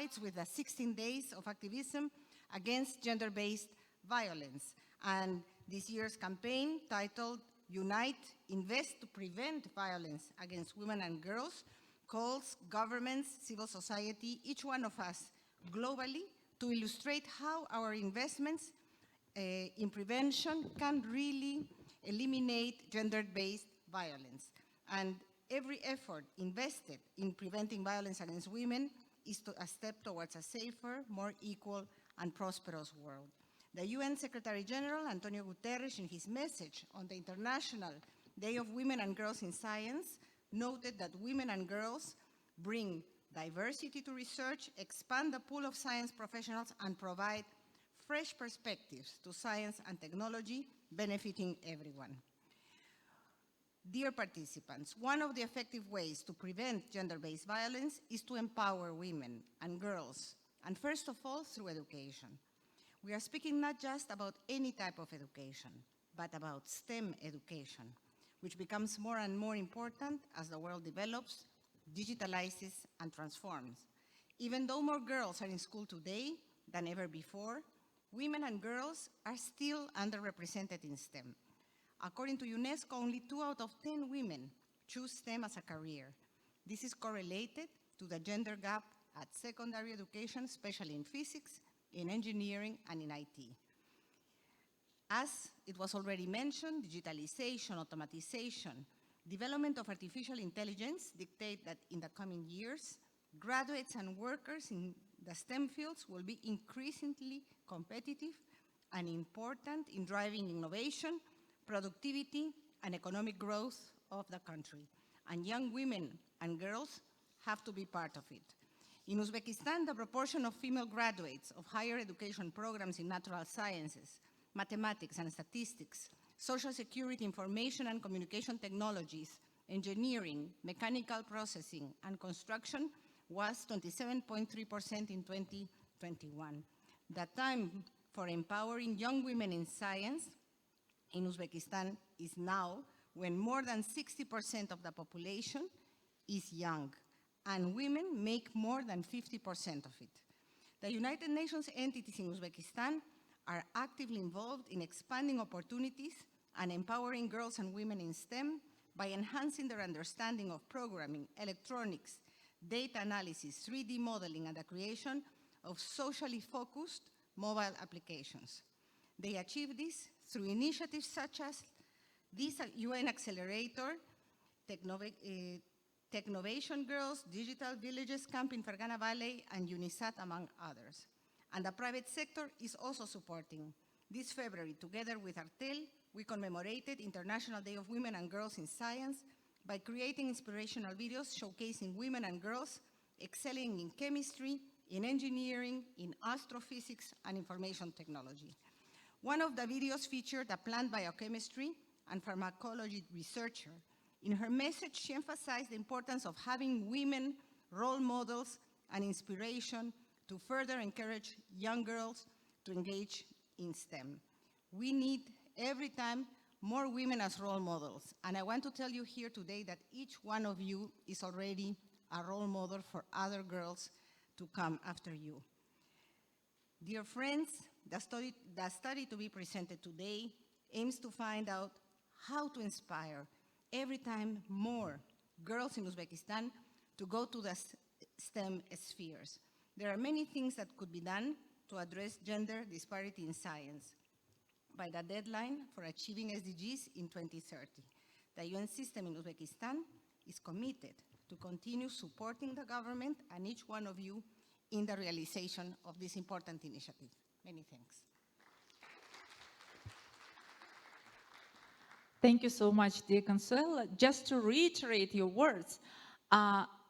coincides with the 16 days of activism against gender-based violence. And this year's campaign, titled Unite, Invest to Prevent Violence Against Women and Girls, calls governments, civil society, each one of us globally to illustrate how our investments in prevention can really eliminate gender-based violence. And every effort invested in preventing violence against women is a step towards a safer, more equal, and prosperous world. The UN Secretary General, Antonio Guterres, in his message on the International Day of Women and Girls in Science, noted that women and girls bring diversity to research, expand the pool of science professionals, and provide fresh perspectives to science and technology, benefiting everyone. Dear participants, one of the effective ways to prevent gender-based violence is to empower women and girls, and first of all, through education. We are speaking not just about any type of education, but about STEM education, which becomes more and more important as the world develops, digitalizes, and transforms. Even though more girls are in school today than ever before, women and girls are still underrepresented in STEM. According to UNESCO, only 2 out of 10 women choose STEM as a career. This is correlated to the gender gap at secondary education, especially in physics, in engineering, and in IT. As it was already mentioned, digitalization, automatization, development of artificial intelligence dictate that in the coming years, graduates and workers in the STEM fields will be increasingly competitive and important in driving innovation, productivity, and economic growth of the country. And young women and girls have to be part of it. In Uzbekistan, the proportion of female graduates of higher education programs in natural sciences, mathematics and statistics, social security, information and communication technologies, engineering, mechanical processing, and construction was 27.3% in 2021. The time for empowering young women in science in Uzbekistan is now, when more than 60% of the population is young, and women make more than 50% of it. The United Nations entities in Uzbekistan are actively involved in expanding opportunities and empowering girls and women in STEM by enhancing their understanding of programming, electronics, data analysis, 3D modeling, and the creation of socially focused mobile applications. They achieve this through initiatives such as this UN Accelerator, Technovation Girls, Digital Villages Camp in Fergana Valley, and UNISAT, among others. And the private sector is also supporting. This February, together with Artel, we commemorated International Day of Women and Girls in Science by creating inspirational videos showcasing women and girls excelling in chemistry, in engineering, in astrophysics, and information technology. One of the videos featured a plant biochemistry and pharmacology researcher. In her message, she emphasized the importance of having women role models and inspiration to further encourage young girls to engage in STEM. We need every time more women as role models. And I want to tell you here today that each one of you is already a role model for other girls to come after you. Dear friends, the study to be presented today aims to find out how to inspire every time more girls in Uzbekistan to go to the STEM spheres. There are many things that could be done to address gender disparity in science by the deadline for achieving SDGs in 2030. The UN system in Uzbekistan is committed to continue supporting the government and each one of you in the realization of this important initiative. Many thanks. Thank you so much, dear Consuelo. Just to reiterate your words,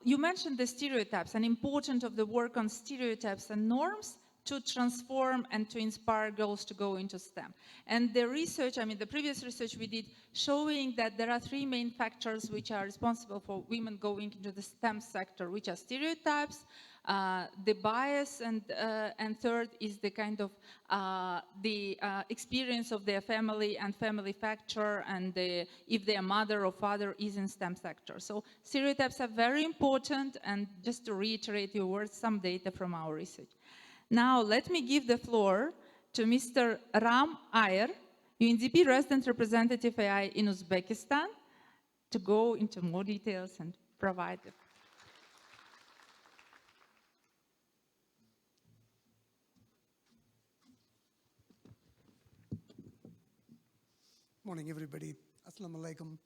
you mentioned the stereotypes and importance of the work on stereotypes and norms to transform and to inspire girls to go into STEM. And the research, the previous research we did, showing that there are 3 main factors which are responsible for women going into the STEM sector, which are stereotypes, the bias, and third is the kind of the experience of their family and family factor, and if their mother or father is in STEM sector. So stereotypes are very important, and just to reiterate your words, some data from our research. Now, let me give the floor to Mr. Ram Ayer, UNDP Resident Representative AI in Uzbekistan, to go into more details and provide it. Morning, everybody. Assalamu alaikum.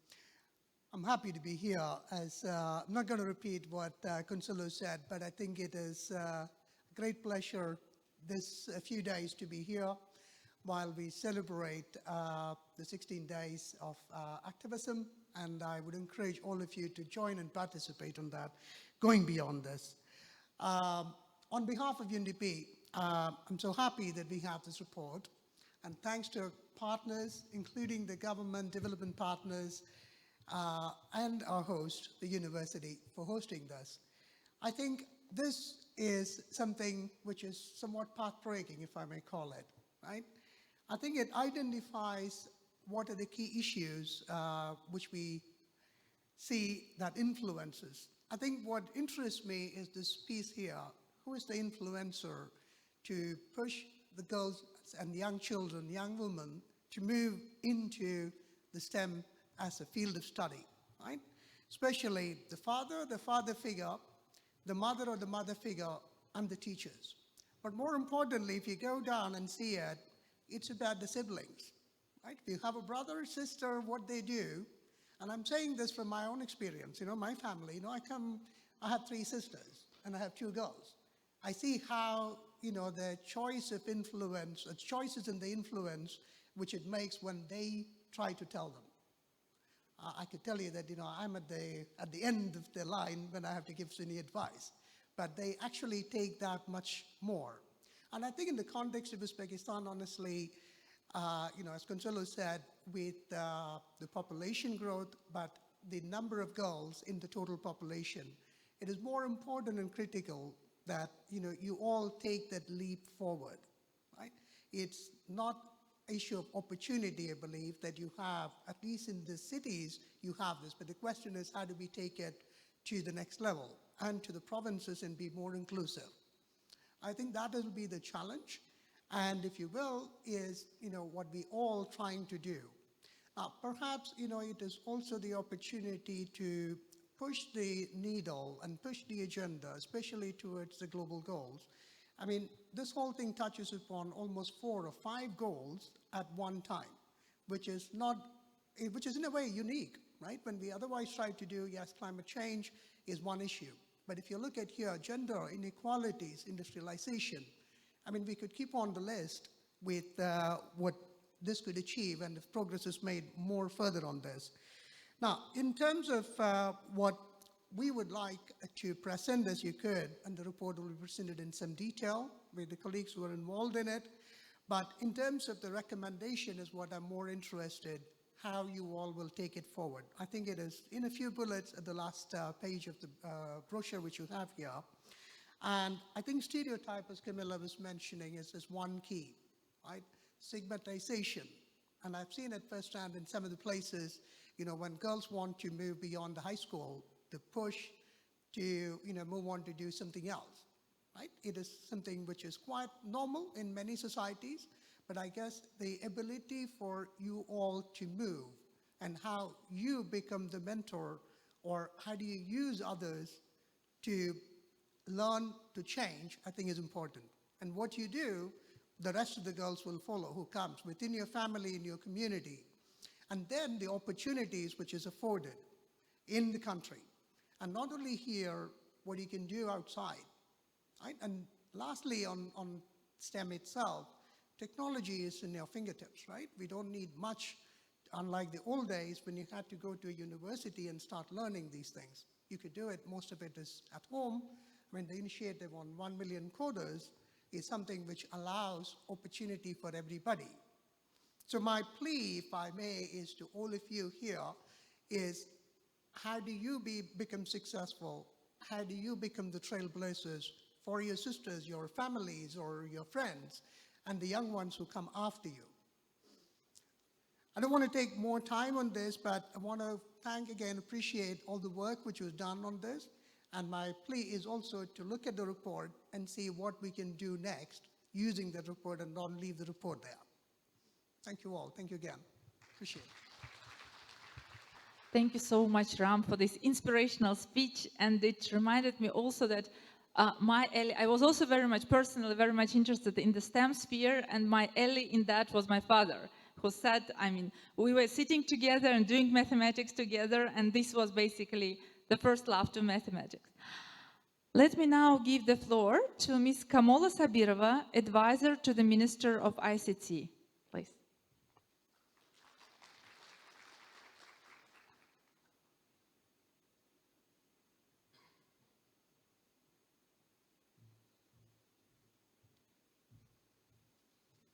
I'm happy to be here. As I'm not going to repeat what Consuelo said, but I think it is a great pleasure this few days to be here while we celebrate the 16 days of activism, and I would encourage all of you to join and participate on that, going beyond this. On behalf of UNDP, I'm so happy that we have this report, and thanks to partners, including the government development partners, and our host, the university, for hosting this. I think this is something which is somewhat path-breaking, if I may call it, right? I think it identifies what are the key issues which we see that influences. I think what interests me is this piece here. Who is the influencer to push the girls and young children, young women, to move into the STEM as a field of study, right? Especially the father figure, the mother or the mother figure, and the teachers. But more importantly, if you go down and see it, it's about the siblings, right? If you have a brother or sister, what they do, and I'm saying this from my own experience, my family, I have 3 sisters and I have 2 girls. I see how, the choice of influence, choices in the influence which it makes when they try to tell them. I could tell you that, I'm at the end of the line when I have to give any advice, but they actually take that much more. And I think in the context of Uzbekistan, honestly, as Consuelo said, with the population growth, but the number of girls in the total population, it is more important and critical that, you all take that leap forward, right? It's not issue of opportunity, I believe, that you have, at least in the cities, you have this, but the question is how do we take it to the next level and to the provinces and be more inclusive? I think that will be the challenge, and if you will, is, what we all trying to do. Perhaps, it is also the opportunity to push the needle and push the agenda, especially towards the global goals. I mean, this whole thing touches upon almost 4 or 5 goals at one time, which is in a way unique, right? When we otherwise try to do, yes, climate change is one issue. But if you look at here, gender, inequalities, industrialization, I mean, we could keep on the list with what this could achieve, and if progress is made more further on this. Now, in terms of what we would like to present, as you could, and the report will be presented in some detail with the colleagues who are involved in it. But in terms of the recommendation is what I'm more interested, how you all will take it forward. I think it is in a few bullets at the last page of the brochure which you have here. And I think stereotype, as Camilla was mentioning, is one key, right? Stigmatization. And I've seen it firsthand in some of the places, when girls want to move beyond the high school, the push to, move on to do something else, right? It is something which is quite normal in many societies, but I guess the ability for you all to move and how you become the mentor, or how do you use others to learn to change, I think is important. And what you do, the rest of the girls will follow, who comes within your family, in your community. And then the opportunities which is afforded in the country. And not only here, what you can do outside, right? And lastly, on STEM itself, technology is in your fingertips, right? We don't need much, unlike the old days when you had to go to a university and start learning these things. You could do it, most of it is at home. When the initiative on 1 million coders is something which allows opportunity for everybody. So my plea, if I may, is to all of you here, is how do you become successful? How do you become the trailblazers for your sisters, your families, or your friends, and the young ones who come after you. I don't want to take more time on this, but I want to thank again, appreciate all the work which was done on this. And my plea is also to look at the report and see what we can do next using that report and not leave the report there. Thank you all. Thank you again. Appreciate it. Thank you so much, Ram, for this inspirational speech. And it reminded me also that I was also personally very much interested in the STEM sphere, and my ally in that was my father, who said, we were sitting together and doing mathematics together, and this was basically the first love to mathematics. Let me now give the floor to Ms. Kamola Sabirova, advisor to the Minister of ICT. Please.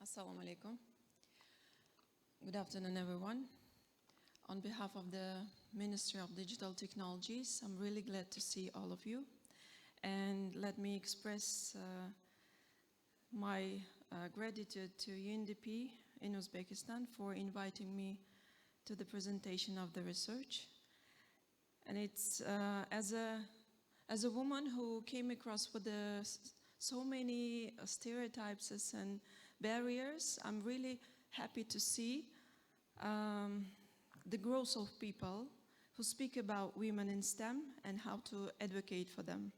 Assalamu alaikum. Good afternoon, everyone. On behalf of the Ministry of Digital Technologies, I'm really glad to see all of you. And let me express my gratitude to UNDP in Uzbekistan for inviting me to the presentation of the research. And it's as a woman who came across with so many stereotypes and barriers, I'm really happy to see the growth of people who speak about women in STEM and how to advocate for them.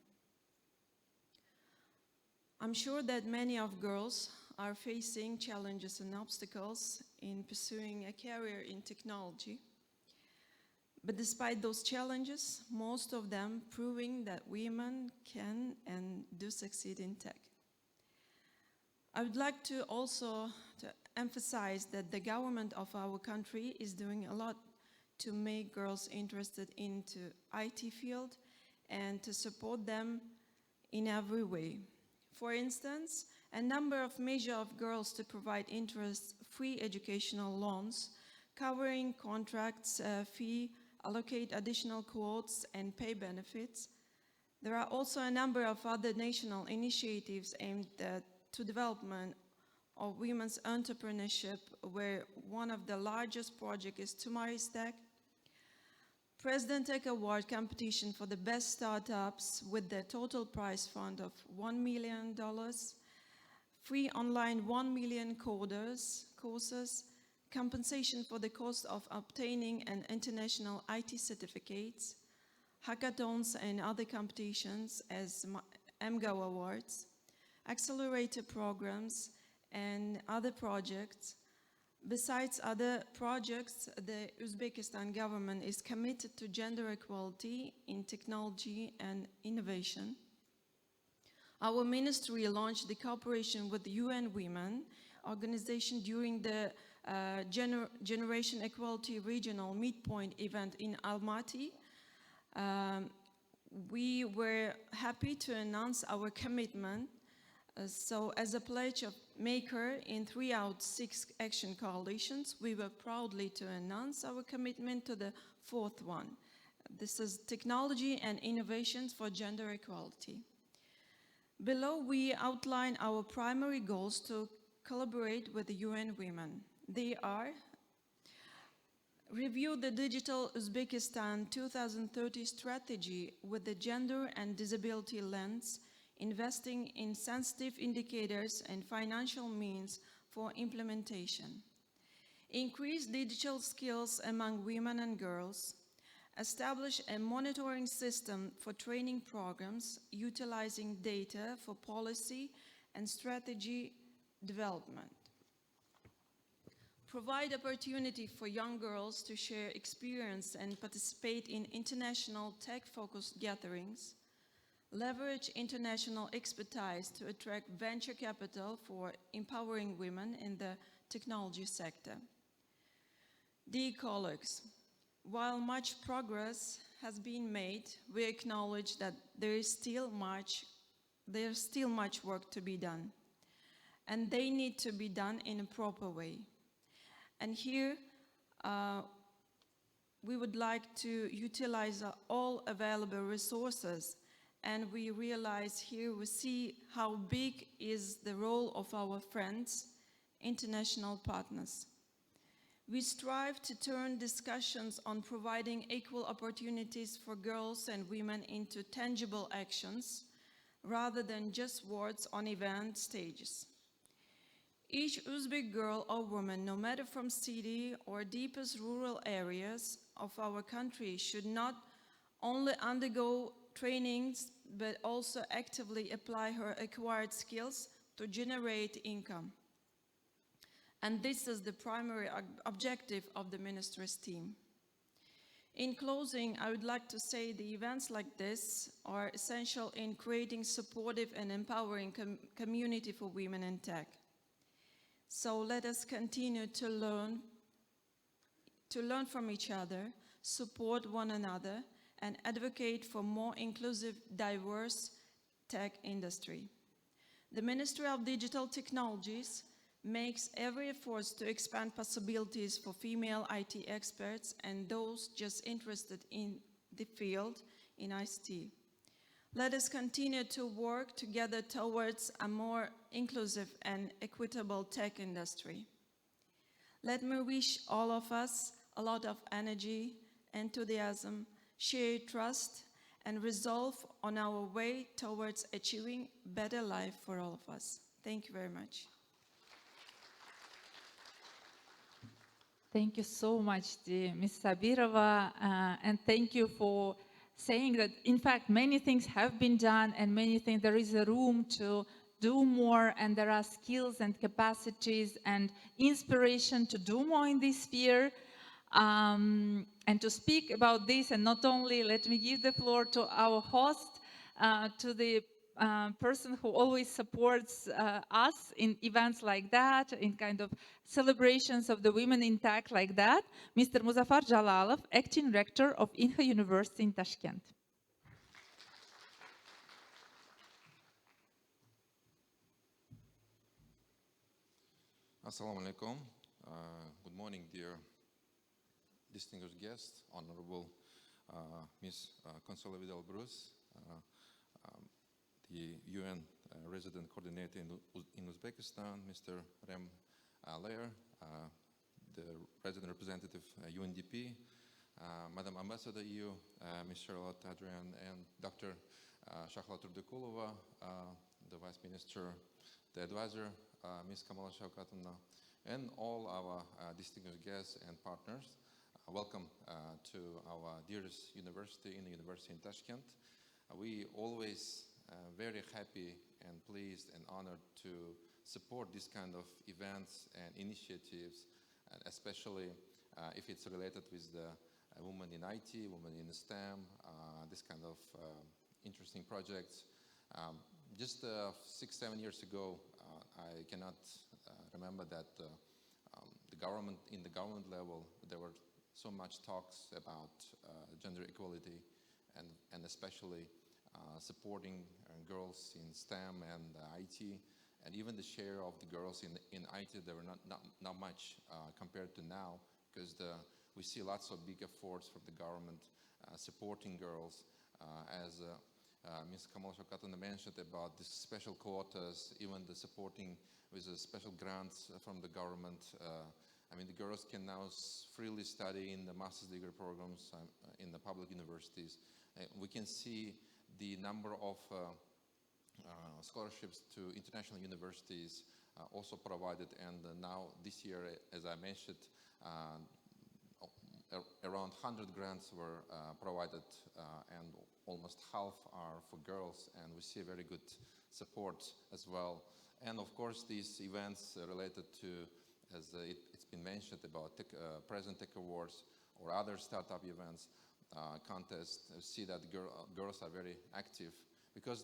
I'm sure that many of girls are facing challenges and obstacles in pursuing a career in technology. But despite those challenges, most of them proving that women can and do succeed in tech. I would like to also emphasize that the government of our country is doing a lot to make girls interested into IT field and to support them in every way. For instance, a number of measures of girls to provide interest-free educational loans, covering contracts fee, allocate additional quotes and pay benefits. There are also a number of other national initiatives aimed at to development of women's entrepreneurship, where one of the largest projects is Tumari's Tech. President Tech Award competition for the best startups with the total prize fund of $1 million, free online 1 million courses, compensation for the cost of obtaining an international IT certificates, hackathons and other competitions as MGO Awards, accelerator programs, and other projects. Besides other projects, the Uzbekistan government is committed to gender equality in technology and innovation. Our ministry launched the cooperation with the UN Women organization during the Generation Equality Regional Midpoint event in Almaty. We were happy to announce our commitment. So as a pledge of maker in 3 out of 6 action coalitions, we were proudly to announce our commitment to the 4th one. This is technology and innovations for gender equality. Below, we outline our primary goals to collaborate with the UN Women. They are: review the Digital Uzbekistan 2030 strategy with the gender and disability lens, investing in sensitive indicators and financial means for implementation. Increase digital skills among women and girls. Establish a monitoring system for training programs utilizing data for policy and strategy development. Provide opportunity for young girls to share experience and participate in international tech-focused gatherings. Leverage international expertise to attract venture capital for empowering women in the technology sector. Dear colleagues, while much progress has been made, we acknowledge that there's still much work to be done, and they need to be done in a proper way. And here, we would like to utilize all available resources and we realize here, we see how big is the role of our friends, international partners. We strive to turn discussions on providing equal opportunities for girls and women into tangible actions, rather than just words on event stages. Each Uzbek girl or woman, no matter from city or deepest rural areas of our country, should not only undergo trainings, but also actively apply her acquired skills to generate income. And this is the primary objective of the Ministry's team. In closing, I would like to say the events like this are essential in creating supportive and empowering community for women in tech. So let us continue to learn from each other, support one another, and advocate for more inclusive, diverse tech industry. The Ministry of Digital Technologies makes every effort to expand possibilities for female IT experts and those just interested in the field in ICT. Let us continue to work together towards a more inclusive and equitable tech industry. Let me wish all of us a lot of energy, enthusiasm, shared trust, and resolve on our way towards achieving better life for all of us. Thank you very much. Thank you so much, Ms. Sabirova, and thank you for saying that, in fact, many things have been done and many things, there is a room to do more, and there are skills and capacities and inspiration to do more in this sphere. And to speak about this, and not only, let me give the floor to our host, to the person who always supports us in events like that, in kind of celebrations of the women in tech like that, Mr. Muzaffar Jalalov, acting rector of Inha University in Tashkent. Assalamu alaikum. Good morning, dear distinguished guests, Honorable Ms. Consuela Vidal Bruce, the UN Resident Coordinator in Uzbekistan, Mr. Rem Lair, the Resident Representative UNDP, Madam Ambassador EU, Ms. Charlotte Adrian, and Dr. Shahla Turdikulova, the Vice Minister, the Advisor, Ms. Kamala Shaukatovna, and all our distinguished guests and partners. Welcome to our dearest university, in the university in Tashkent. We always very happy and pleased and honored to support this kind of events and initiatives, and especially if it's related with the women in IT, women in STEM, this kind of interesting projects. Just 6-7 years ago, I cannot remember that the government, in the government level, there were so much talks about gender equality and especially supporting girls in STEM and IT, and even the share of the girls in IT, they were not much compared to now, because we see lots of big efforts from the government supporting girls, as Ms. Kamala Shaukatovna mentioned about the special quotas, even the supporting with the special grants from the government. I mean, the girls can now freely study in the master's degree programs in the public universities. We can see the number of scholarships to international universities also provided, and now this year, as I mentioned, around 100 grants were provided, and almost half are for girls, and we see very good support as well. And of course, these events related to, as it's been mentioned, about President Tech Awards or other startup events, contests, see that girls are very active. Because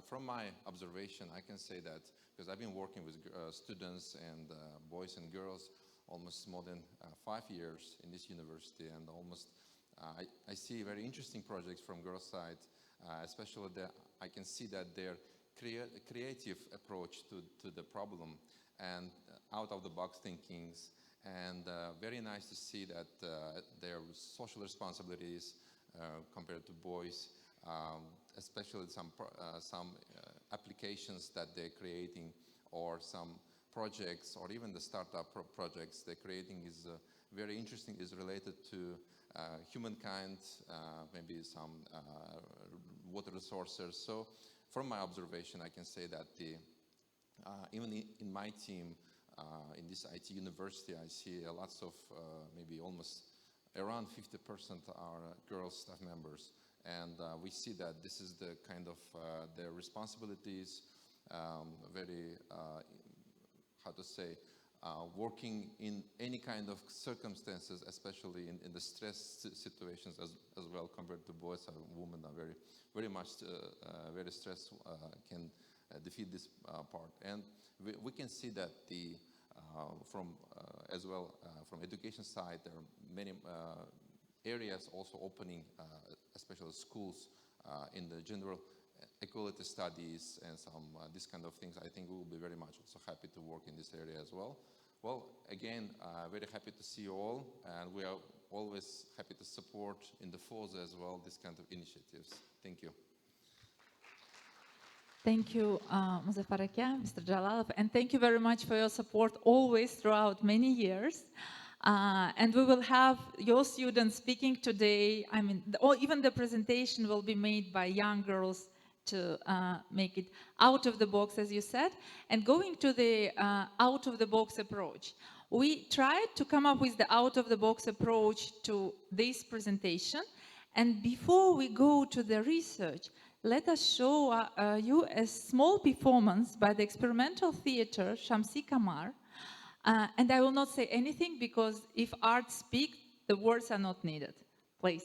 from my observation, I can say that, because I've been working with students and boys and girls almost more than 5 years in this university, and almost I see very interesting projects from girls' side, especially I can see that their creative approach to the problem and out-of-the-box thinkings, and very nice to see that their social responsibilities compared to boys. especially some applications that they're creating, or some projects, or even the startup projects they're creating is very interesting, is related to humankind, maybe some water resources. So from my observation, I can say that even in my team, in this IT university, I see lots of, maybe almost around 50% are girl staff members. And we see that this is the kind of their responsibilities, very, how to say, working in any kind of circumstances, especially in the stress situations as well, compared to boys. Women are very much very stressed, can defeat this part. And we can see that from as well from education side, there are many areas also opening, especially schools in the general equality studies and some this kind of things. I think we will be very much also happy to work in this area as well. Well, again, very happy to see you all, and we are always happy to support in the falls as well this kind of initiatives. Thank you. Thank you, Muzaffar Akia, Mr. Jalalov, and thank you very much for your support always throughout many years. And we will have your students speaking today. I mean, even the presentation will be made by young girls to make it out of the box, as you said. And going to the out of the box approach, we tried to come up with the out of the box approach to this presentation. And before we go to the research, let us show you a small performance by the experimental theater Shamsi Kamar. And I will not say anything, because if art speaks, the words are not needed. Please.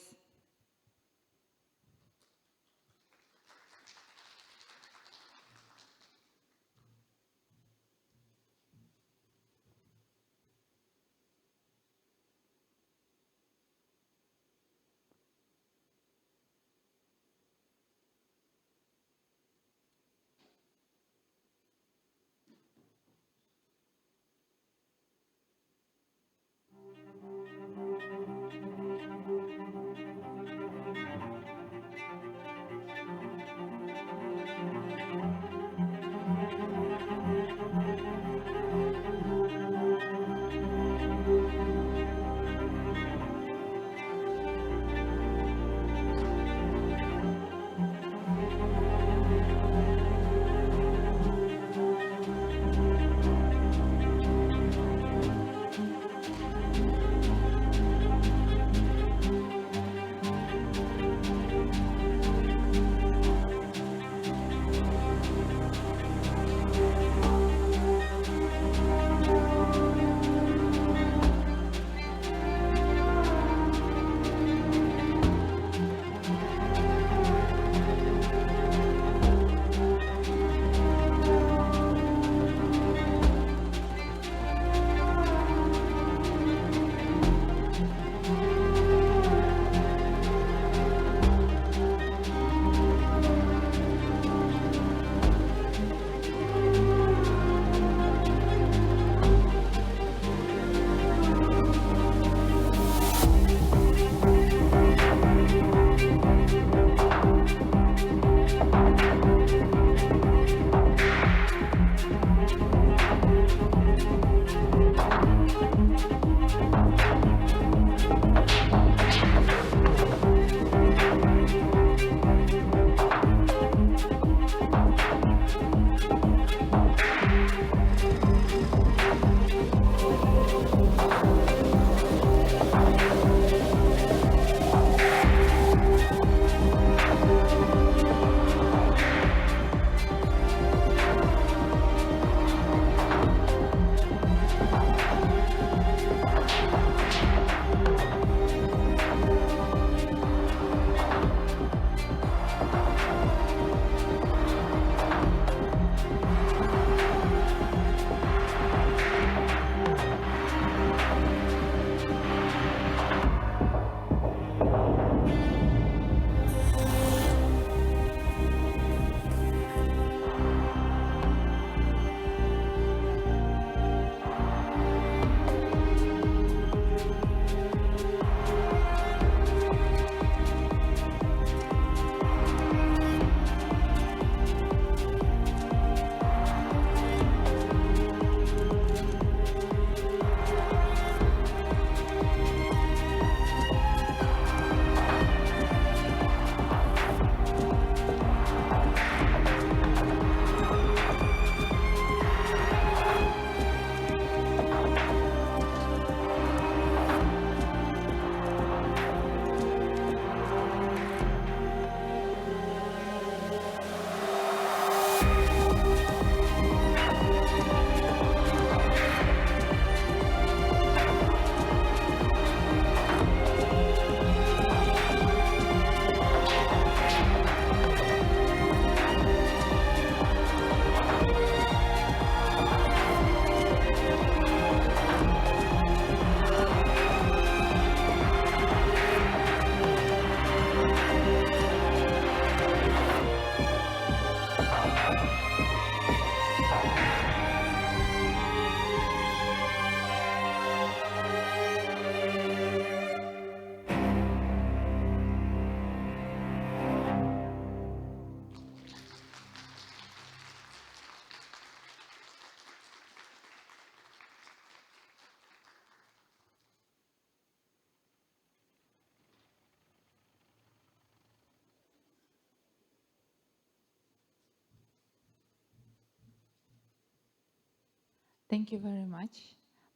Thank you very much.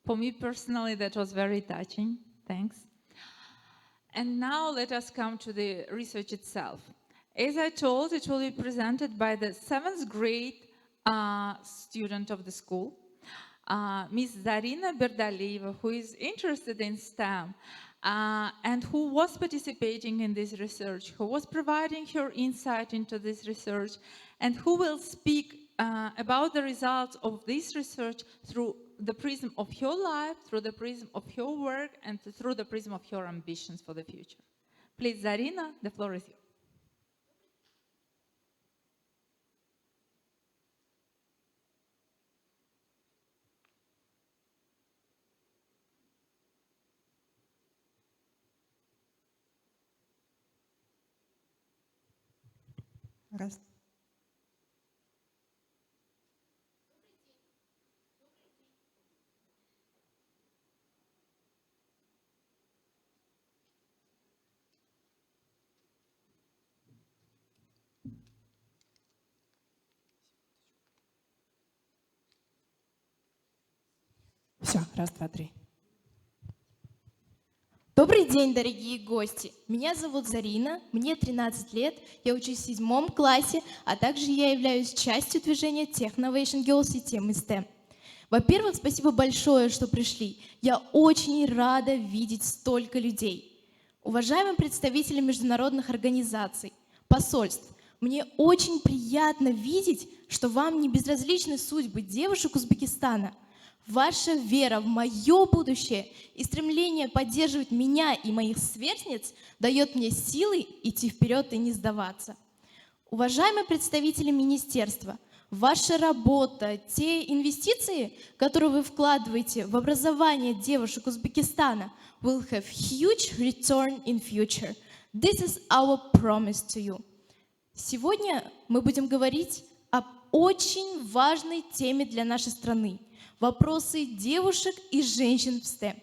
For me personally, that was very touching. Thanks. And now let us come to the research itself. As I told, it will be presented by the 7th grade student of the school, Ms. Zarina Berdalieva, who is interested in STEM and who was participating in this research, who was providing her insight into this research, and who will speak about the results of this research through the prism of her life, through the prism of her work, and through the prism of her ambitions for the future. Please, Zarina, the floor is yours. Раз. Все, раз, два, три. Добрый день, дорогие гости! Меня зовут Зарина, мне 13 лет, я учусь в 7 классе, а также я являюсь частью движения Technovation Girls и темы STEM. Во-первых, спасибо большое, что пришли. Я очень рада видеть столько людей. Уважаемые представители международных организаций, посольств, мне очень приятно видеть, что вам не безразличны судьбы девушек Узбекистана. Ваша вера в мое будущее и стремление поддерживать меня и моих сверстниц дает мне силы идти вперед и не сдаваться. Уважаемые представители министерства, ваша работа, те инвестиции, которые вы вкладываете в образование девушек Узбекистана, will have huge return in future. This is our promise to you. Сегодня мы будем говорить об очень важной теме для нашей страны. Вопросы девушек и женщин в STEM.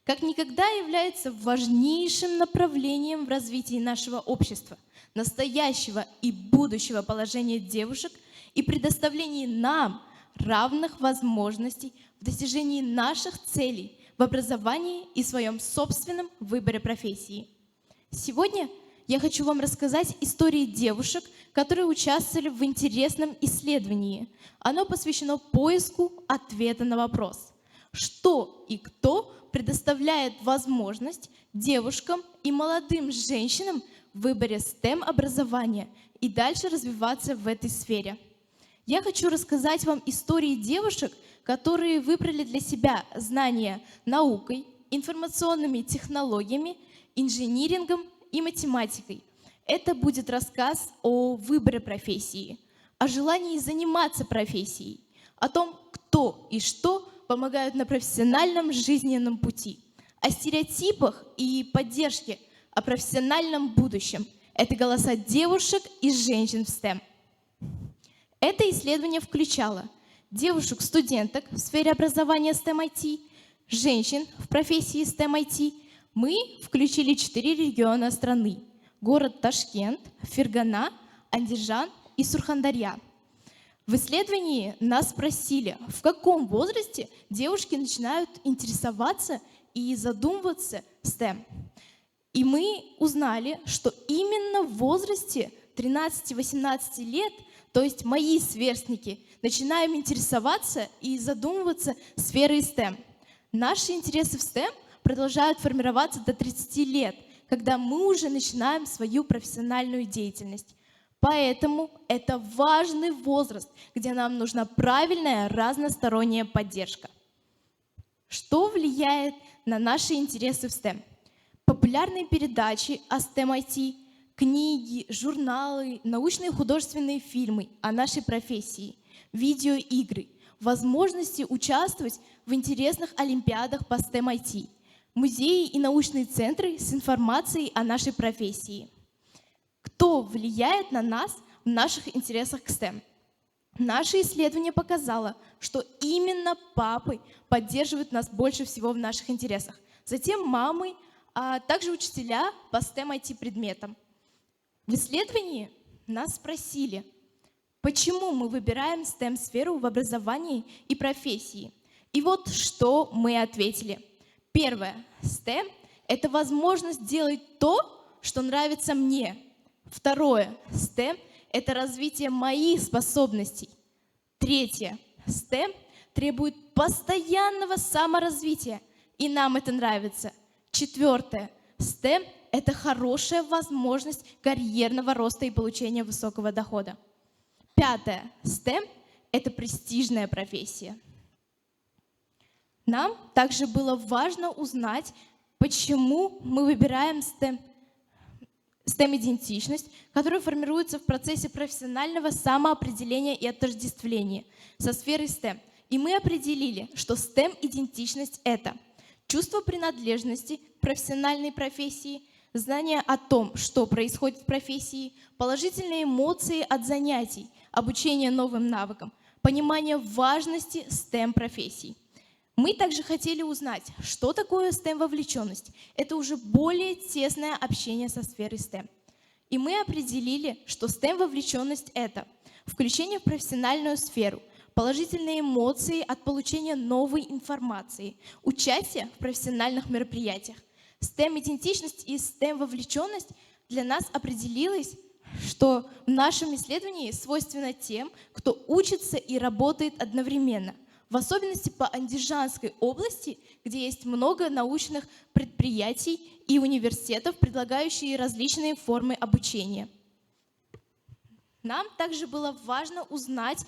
Как никогда является важнейшим направлением в развитии нашего общества, настоящего и будущего положения девушек и предоставлении нам равных возможностей в достижении наших целей в образовании и своем собственном выборе профессии. Сегодня я хочу вам рассказать истории девушек, которые участвовали в интересном исследовании. Оно посвящено поиску ответа на вопрос, что и кто предоставляет возможность девушкам и молодым женщинам в выборе STEM-образования и дальше развиваться в этой сфере. Я хочу рассказать вам истории девушек, которые выбрали для себя знания наукой, информационными технологиями, инжинирингом и математикой. Это будет рассказ о выборе профессии, о желании заниматься профессией, о том, кто и что помогают на профессиональном жизненном пути, о стереотипах и поддержке, о профессиональном будущем. Это голоса девушек и женщин в STEM. Это исследование включало девушек-студенток в сфере образования STEM IT, женщин в профессии STEM IT. Мы включили 4 региона страны: город Ташкент, Фергана, Андижан и Сурхандарья. В исследовании нас спросили, в каком возрасте девушки начинают интересоваться и задумываться STEM. И мы узнали, что именно в возрасте 13-18 лет, то есть мои сверстники, начинаем интересоваться и задумываться сферой STEM. Наши интересы в STEM продолжают формироваться до 30 лет, когда мы уже начинаем свою профессиональную деятельность. Поэтому это важный возраст, где нам нужна правильная разносторонняя поддержка. Что влияет на наши интересы в STEM? Популярные передачи о STEM IT, книги, журналы, научные и художественные фильмы о нашей профессии. видеоигры, возможности участвовать в интересных олимпиадах по STEM IT, музеи и научные центры с информацией о нашей профессии. Кто влияет на нас в наших интересах к STEM? Наше исследование показало, что именно папы поддерживают нас больше всего в наших интересах. Затем мамы, а также учителя по STEM IT предметам. В исследовании нас спросили, почему мы выбираем STEM-сферу в образовании и профессии. И вот что мы ответили. Первое. STEM – это возможность делать то, что нравится мне. Второе. STEM – это развитие моих способностей. Третье. STEM требует постоянного саморазвития, и нам это нравится. Четвертое. STEM – это хорошая возможность карьерного роста и получения высокого дохода. Пятое. STEM – это престижная профессия. Нам также было важно узнать, почему мы выбираем STEM-идентичность, которая формируется в процессе профессионального самоопределения и отождествления со сферой STEM. И мы определили, что STEM-идентичность – это чувство принадлежности к профессиональной профессии, знание о том, что происходит в профессии, положительные эмоции от занятий, обучение новым навыкам, понимание важности STEM-профессий. Мы также хотели узнать, что такое STEM-вовлеченность. Это уже более тесное общение со сферой STEM. И мы определили, что STEM-вовлеченность – это включение в профессиональную сферу, положительные эмоции от получения новой информации, участие в профессиональных мероприятиях. STEM-идентичность и STEM-вовлеченность для нас определилось, что в нашем исследовании свойственно тем, кто учится и работает одновременно, в особенности по Андижанской области, где есть много научных предприятий и университетов, предлагающие различные формы обучения. Нам также было важно узнать,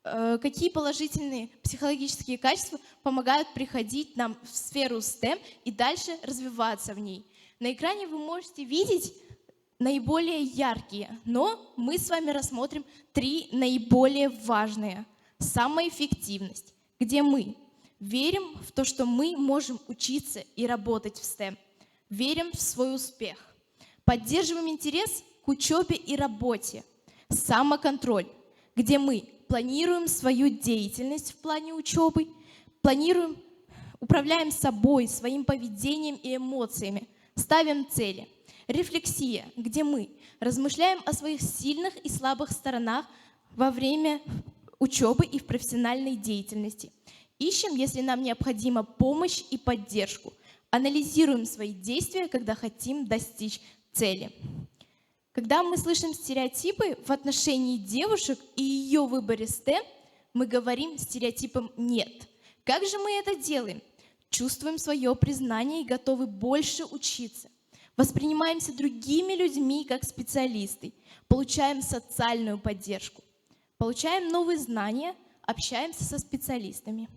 какие положительные психологические качества помогают приходить нам в сферу STEM и дальше развиваться в ней. На экране вы можете видеть наиболее яркие, но мы с вами рассмотрим 3 наиболее важные. Самоэффективность, где мы верим в то, что мы можем учиться и работать в STEM, верим в свой успех, поддерживаем интерес к учебе и работе, самоконтроль, где мы планируем свою деятельность в плане учебы, управляем собой, своим поведением и эмоциями, ставим цели. Рефлексия, где мы размышляем о своих сильных и слабых сторонах во время учебы и в профессиональной деятельности. Ищем, если нам необходима помощь и поддержку. Анализируем свои действия, когда хотим достичь цели. Когда мы слышим стереотипы в отношении девушек и ее выборе STEM, мы говорим стереотипам «нет». Как же мы это делаем? Чувствуем свое признание и готовы больше учиться. Воспринимаемся другими людьми как специалисты, получаем социальную поддержку, получаем новые знания, общаемся со специалистами.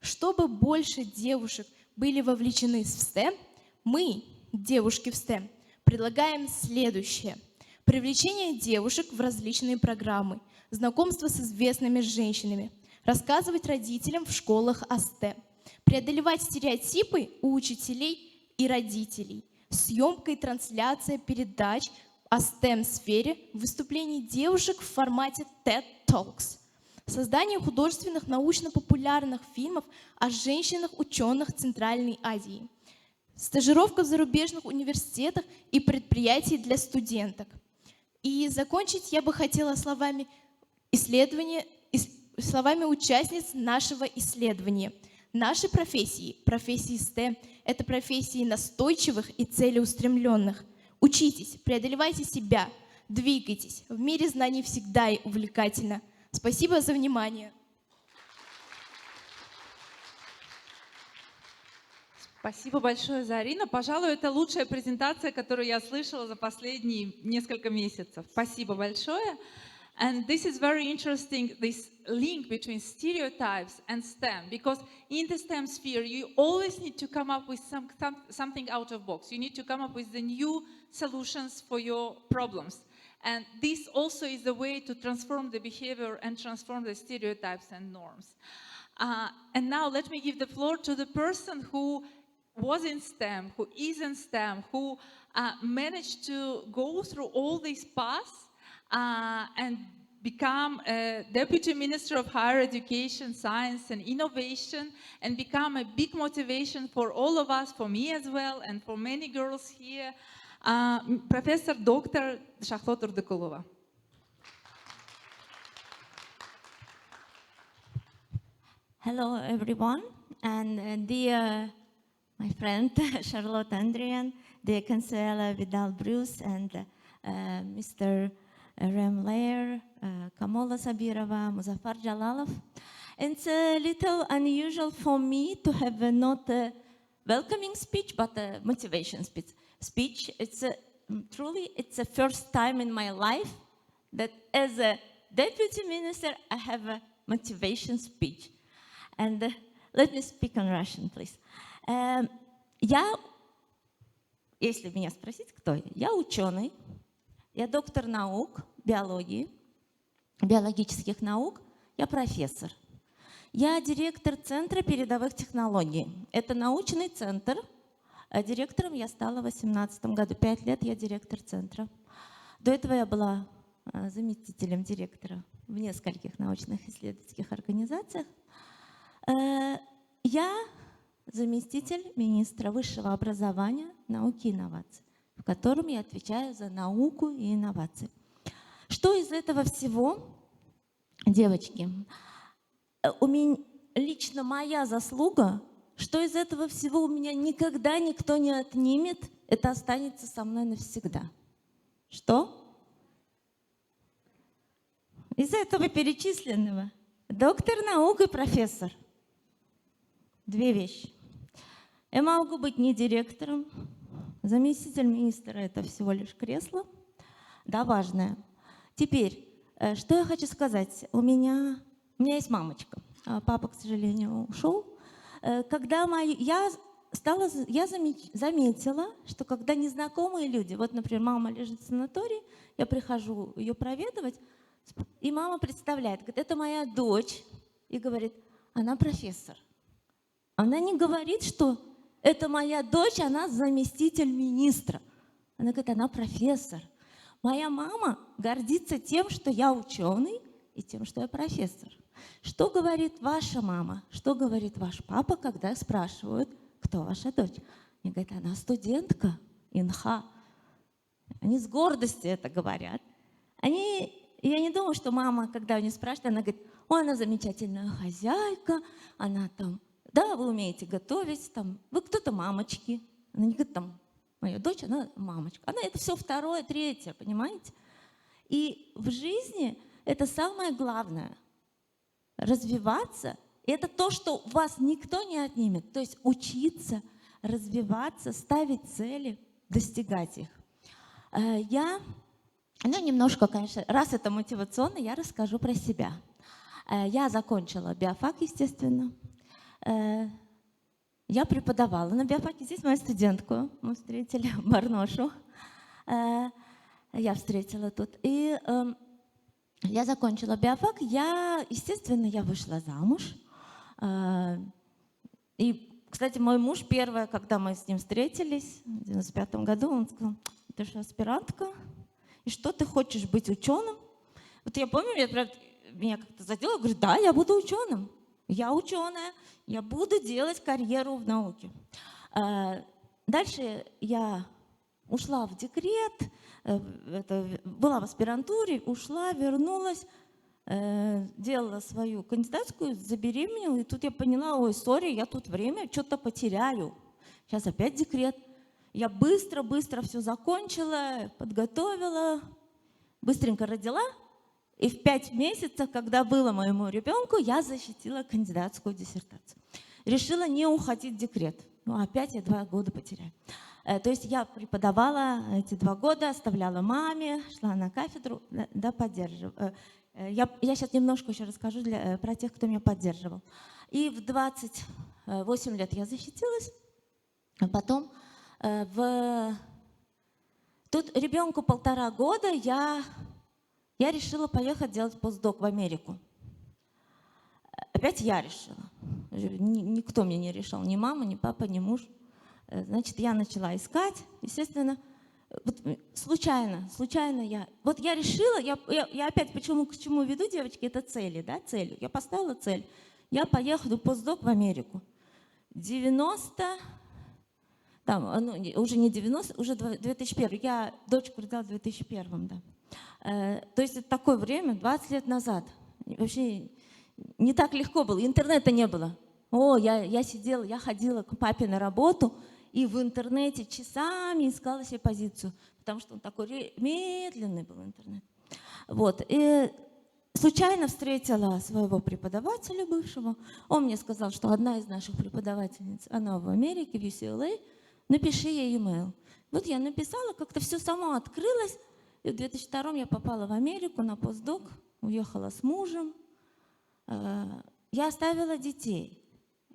Чтобы больше девушек были вовлечены в STEM, мы, девушки в STEM, предлагаем следующее. Привлечение девушек в различные программы, знакомство с известными женщинами, рассказывать родителям в школах о STEM, преодолевать стереотипы у учителей и родителей, съемка и трансляция передач о STEM-сфере, выступлений девушек в формате TED Talks, создание художественных научно-популярных фильмов о женщинах-ученых Центральной Азии, стажировка в зарубежных университетах и предприятий для студенток. И закончить я бы хотела словами участниц нашего исследования. Наши профессии, профессии STEM, это профессии настойчивых и целеустремленных. Учитесь, преодолевайте себя, двигайтесь. В мире знаний всегда и увлекательно. Спасибо за внимание. Спасибо большое, Зарина. Пожалуй, это лучшая презентация, которую я слышала за последние несколько месяцев. Спасибо большое. And this is very interesting, this link between stereotypes and STEM, because in the STEM sphere, you always need to come up with something out of box. You need to come up with the new solutions for your problems. And this also is a way to transform the behavior and transform the stereotypes and norms. And now let me give the floor to the person who was in STEM, who is in STEM, who managed to go through all these paths and become a Deputy Minister of Higher Education, Science and Innovation, and become a big motivation for all of us, for me as well, and for many girls here, Professor Dr. Shahlo Turdukulova. Hello, everyone, and dear my friend Charlotte Andrian, dear Consuela Vidal Bruce, and Mr. Rem Lair, Kamola Sabirova, Muzaffar Jalalov. It's a little unusual for me to have not a welcoming speech, but a motivation speech. It's truly, it's the first time in my life that as a deputy minister, I have a motivation speech. And let me speak in Russian, please. Я, если меня спросить, кто я ученый, я доктор наук, биологии, биологических наук, я профессор. Я директор Центра передовых технологий. Это научный центр. Директором я стала в 2018 году. 5 лет я директор центра. До этого я была заместителем директора в нескольких научных исследовательских организациях. Я заместитель министра высшего образования, науки и инноваций, в котором я отвечаю за науку и инновации. Что из этого всего, девочки, лично моя заслуга, что из этого всего у меня никогда никто не отнимет, это останется со мной навсегда. Что? Из этого перечисленного доктор наук и профессор. Две вещи. Я могу быть не директором, заместитель министра — это всего лишь кресло, да, важное. Теперь, что я хочу сказать. У меня есть мамочка, папа, к сожалению, ушел. Когда я заметила, что когда незнакомые люди, вот, например, мама лежит в санатории, я прихожу ее проведывать, и мама представляет, говорит, это моя дочь, и говорит, она профессор. Она не говорит, что это моя дочь, она заместитель министра. Она говорит, она профессор. Моя мама гордится тем, что я ученый, и тем, что я профессор. Что говорит ваша мама? Что говорит ваш папа, когда спрашивают, кто ваша дочь? Они говорят, она студентка, инха. Они с гордостью это говорят. Я не думаю, что мама, когда у нее спрашивают, она говорит, она замечательная хозяйка, она там, да, вы умеете готовить, там, вы кто-то мамочки. Она не говорит, там, моя дочь, она мамочка. Она это все второе, третье, понимаете? И в жизни это самое главное. Развиваться – это то, что вас никто не отнимет. То есть учиться, развиваться, ставить цели, достигать их. Немножко, конечно, раз это мотивационно, я расскажу про себя. Я закончила биофак, естественно. Я преподавала на биофаке. Здесь мою студентку мы встретили, Барношу. Я встретила тут. И я закончила биофак. Естественно, я вышла замуж. И, кстати, мой муж первое, когда мы с ним встретились в 1995 году, он сказал, ты же аспирантка, и что ты хочешь быть ученым? Вот я помню, меня как-то задело, говорю, да, я буду ученым. Я ученая, я буду делать карьеру в науке. Дальше я ушла в декрет, была в аспирантуре, ушла, вернулась, делала свою кандидатскую, забеременела, и тут я поняла, ой, сори, я тут время что-то потеряю. Сейчас опять декрет. Я быстро все закончила, подготовила, быстренько родила. И в 5 месяцев, когда было моему ребенку, я защитила кандидатскую диссертацию. Решила не уходить в декрет. Опять я 2 года потеряю. То есть я преподавала эти 2 года, оставляла маме, шла на кафедру, да, поддерживала. Я сейчас немножко еще расскажу про тех, кто меня поддерживал. И в 28 лет я защитилась, а потом в Тут ребенку 1,5 года, я решила поехать делать постдок в Америку. Опять я решила. Никто мне не решал, ни мама, ни папа, ни муж. Значит, я начала искать, естественно, вот случайно я решила, я опять к чему веду, девочки, это цели, да, целью. Я поставила цель, я поеду постдок в Америку. 90, уже не 90, уже 2001, я дочку родила в 2001, да. То есть это такое время, 20 лет назад. Вообще не так легко было, интернета не было. Я сидела, я ходила к папе на работу, и в интернете часами искала себе позицию, потому что он такой медленный был интернет. Вот. И случайно встретила своего преподавателя бывшего. Он мне сказал, что одна из наших преподавательниц, она в Америке, в UCLA, напиши ей e-mail. Вот я написала, как-то все само открылось. И в 2002 я попала в Америку на постдок, уехала с мужем. Я оставила детей.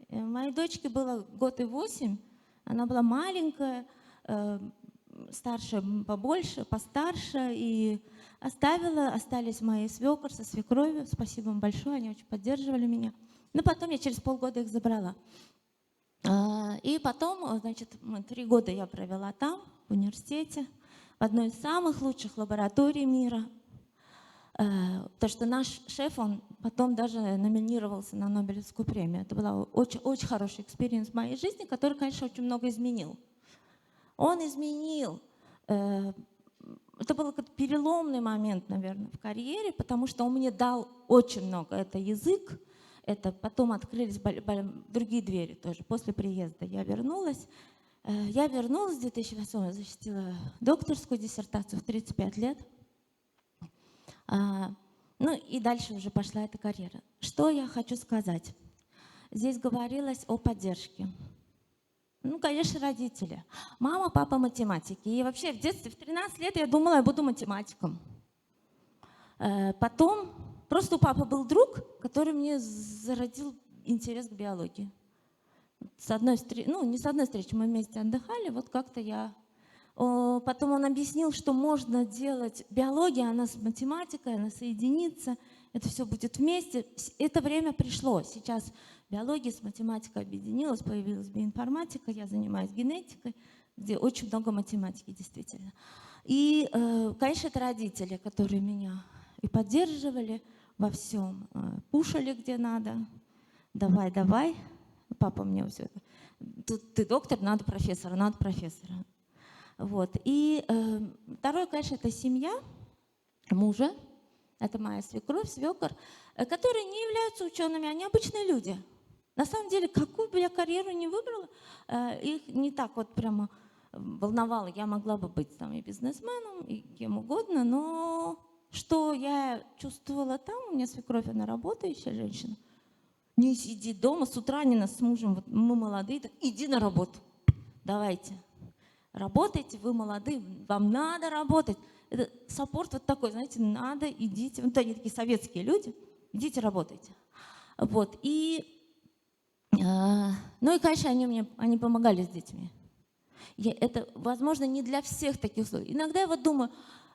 Моей дочке было 1 год и 8 месяцев. Она была маленькая, старшая побольше, постарше. И остались мои свекор со свекровью. Спасибо им большое, они очень поддерживали меня. Но потом я через полгода их забрала. И потом, значит, 3 года я провела там, в университете, в одной из самых лучших лабораторий мира. Потому что наш шеф, он потом даже номинировался на Нобелевскую премию. Это был очень, очень хороший экспириенс в моей жизни, который, конечно, очень много изменил. Он изменил. Это был как переломный момент, наверное, в карьере, потому что он мне дал очень много. Это язык, это потом открылись другие двери тоже. После приезда я вернулась. Я вернулась в 2008, защитила докторскую диссертацию в 35 лет. Ну и дальше уже пошла эта карьера. Что я хочу сказать? Здесь говорилось о поддержке. Ну, конечно, родители. Мама, папа математики. И вообще в детстве, в 13 лет я думала, я буду математиком. Потом просто у папы был друг, который мне зародил интерес к биологии. С одной встречи, не с одной встречи, мы вместе отдыхали, вот как-то я... Потом он объяснил, что можно делать биологию, она с математикой, она соединится, это все будет вместе. Это время пришло. Сейчас биология с математикой объединилась, появилась биоинформатика, я занимаюсь генетикой, где очень много математики действительно. И, конечно, это родители, которые меня и поддерживали во всем, пушили где надо. Давай, папа мне все это. Тут ты доктор, надо профессора, надо профессора. Вот. И второе, конечно, это семья мужа, это моя свекровь, свекор, которые не являются учеными, они обычные люди. На самом деле, какую бы я карьеру ни выбрала, их не так вот прямо волновало. Я могла бы быть там и бизнесменом, и кем угодно, но что я чувствовала там, у меня свекровь, она работающая женщина, не сиди дома, с утра они нас с мужем, вот мы молодые, так, иди на работу, давайте. Работайте, вы молодые, вам надо работать. Это саппорт вот такой, знаете, надо, идите. Вот они такие советские люди, идите работайте. Вот. И, ну и, конечно, они помогали с детьми. Это, возможно, не для всех таких условий. Иногда я вот думаю,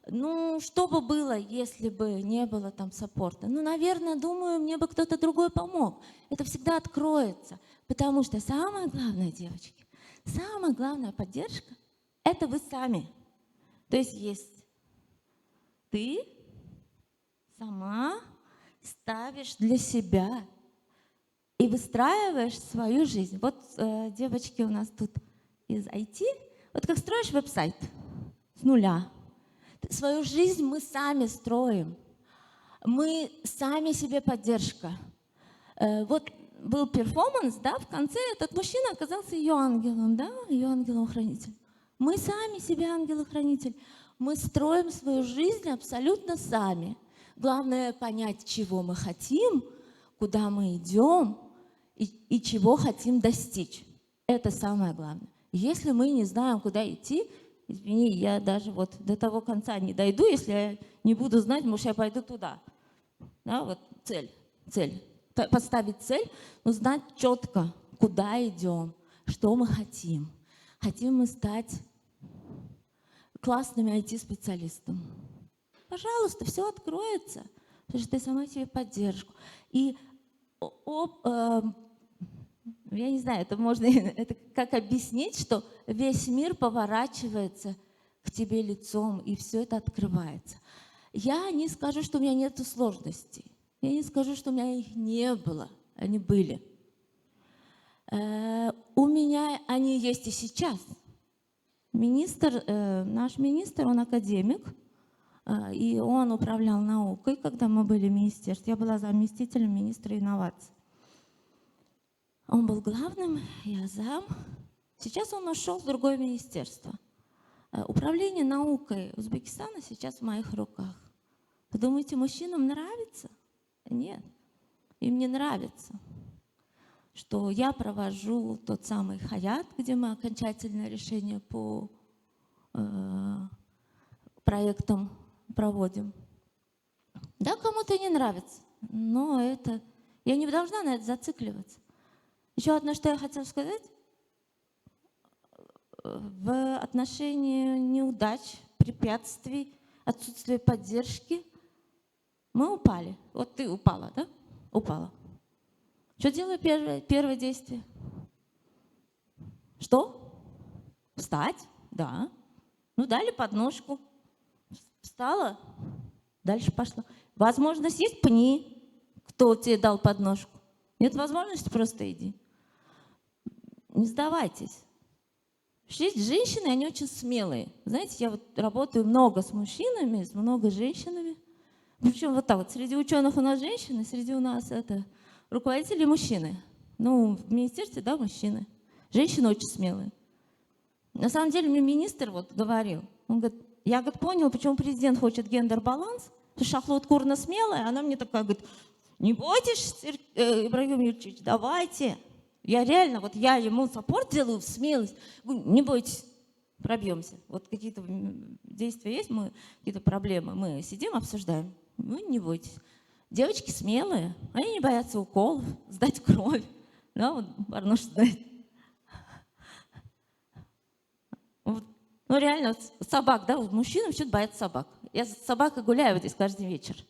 ну, что бы было, если бы не было там саппорта? Ну, наверное, думаю, мне бы кто-то другой помог. Это всегда откроется. Потому что самое главное, девочки, самая главная поддержка – это вы сами. То есть ты сама ставишь для себя и выстраиваешь свою жизнь. Вот девочки у нас тут из IT. Вот как строишь веб-сайт с нуля. Свою жизнь мы сами строим. Мы сами себе поддержка. Вот был перформанс, да, в конце этот мужчина оказался ее ангелом, да, ее ангелом-хранителем. Мы сами себе ангелы-хранитель. Мы строим свою жизнь абсолютно сами. Главное понять, чего мы хотим, куда мы идем и чего хотим достичь. Это самое главное. Если мы не знаем, куда идти, извини, я даже вот до того конца не дойду, если я не буду знать, может, я пойду туда. Да, вот цель. Поставить цель, но знать четко, куда идем, что мы хотим. Хотим мы стать классным IT-специалистом. Пожалуйста, все откроется, потому что ты сама себе поддержку. И я не знаю, это можно, это как объяснить, что весь мир поворачивается к тебе лицом, и все это открывается. Я не скажу, что у меня нет сложностей. Я не скажу, что у меня их не было. Они были. У меня они есть и сейчас. Наш министр, он академик, и он управлял наукой, когда мы были в министерстве. Я была заместителем министра инноваций. Он был главным, я зам. Сейчас он ушел в другое министерство. Управление наукой Узбекистана сейчас в моих руках. Вы думаете, мужчинам нравится? Нет, им не нравится, что я провожу тот самый хаят, где мы окончательное решение по проектам проводим. Да, кому-то не нравится, но это я не должна на это зацикливаться. Еще одно, что я хотела сказать. В отношении неудач, препятствий, отсутствия поддержки мы упали. Вот ты упала, да? Упала. Что делаю первое действие? Что? Встать? Да. Ну, дали подножку. Встала, дальше пошла. Возможность есть? Пни. Кто тебе дал подножку? Нет возможности? Просто иди. Не сдавайтесь. Есть женщины, они очень смелые. Знаете, я вот работаю много с мужчинами, много с женщинами. Причем вот так вот, среди ученых у нас женщины, среди у нас руководители мужчины. Ну, в министерстве, да, мужчины. Женщины очень смелые. На самом деле мне министр вот говорил, он говорит, я понял, почему президент хочет гендер-баланс, потому что Шахлот Курна смелая, она мне такая говорит, не бойтесь, Ибрагим Юрьевич, давайте. Я реально, вот я ему саппорт делаю в смелость. Не бойтесь, пробьемся. Вот какие-то действия есть, какие-то проблемы, мы сидим, обсуждаем. Вы не бойтесь. Девочки смелые, они не боятся уколов, сдать кровь. Да, вот Барнош знает. Вот. Ну реально, вот собак, да, вот мужчинам что-то боятся собак. Я с собакой гуляю вот здесь каждый вечер.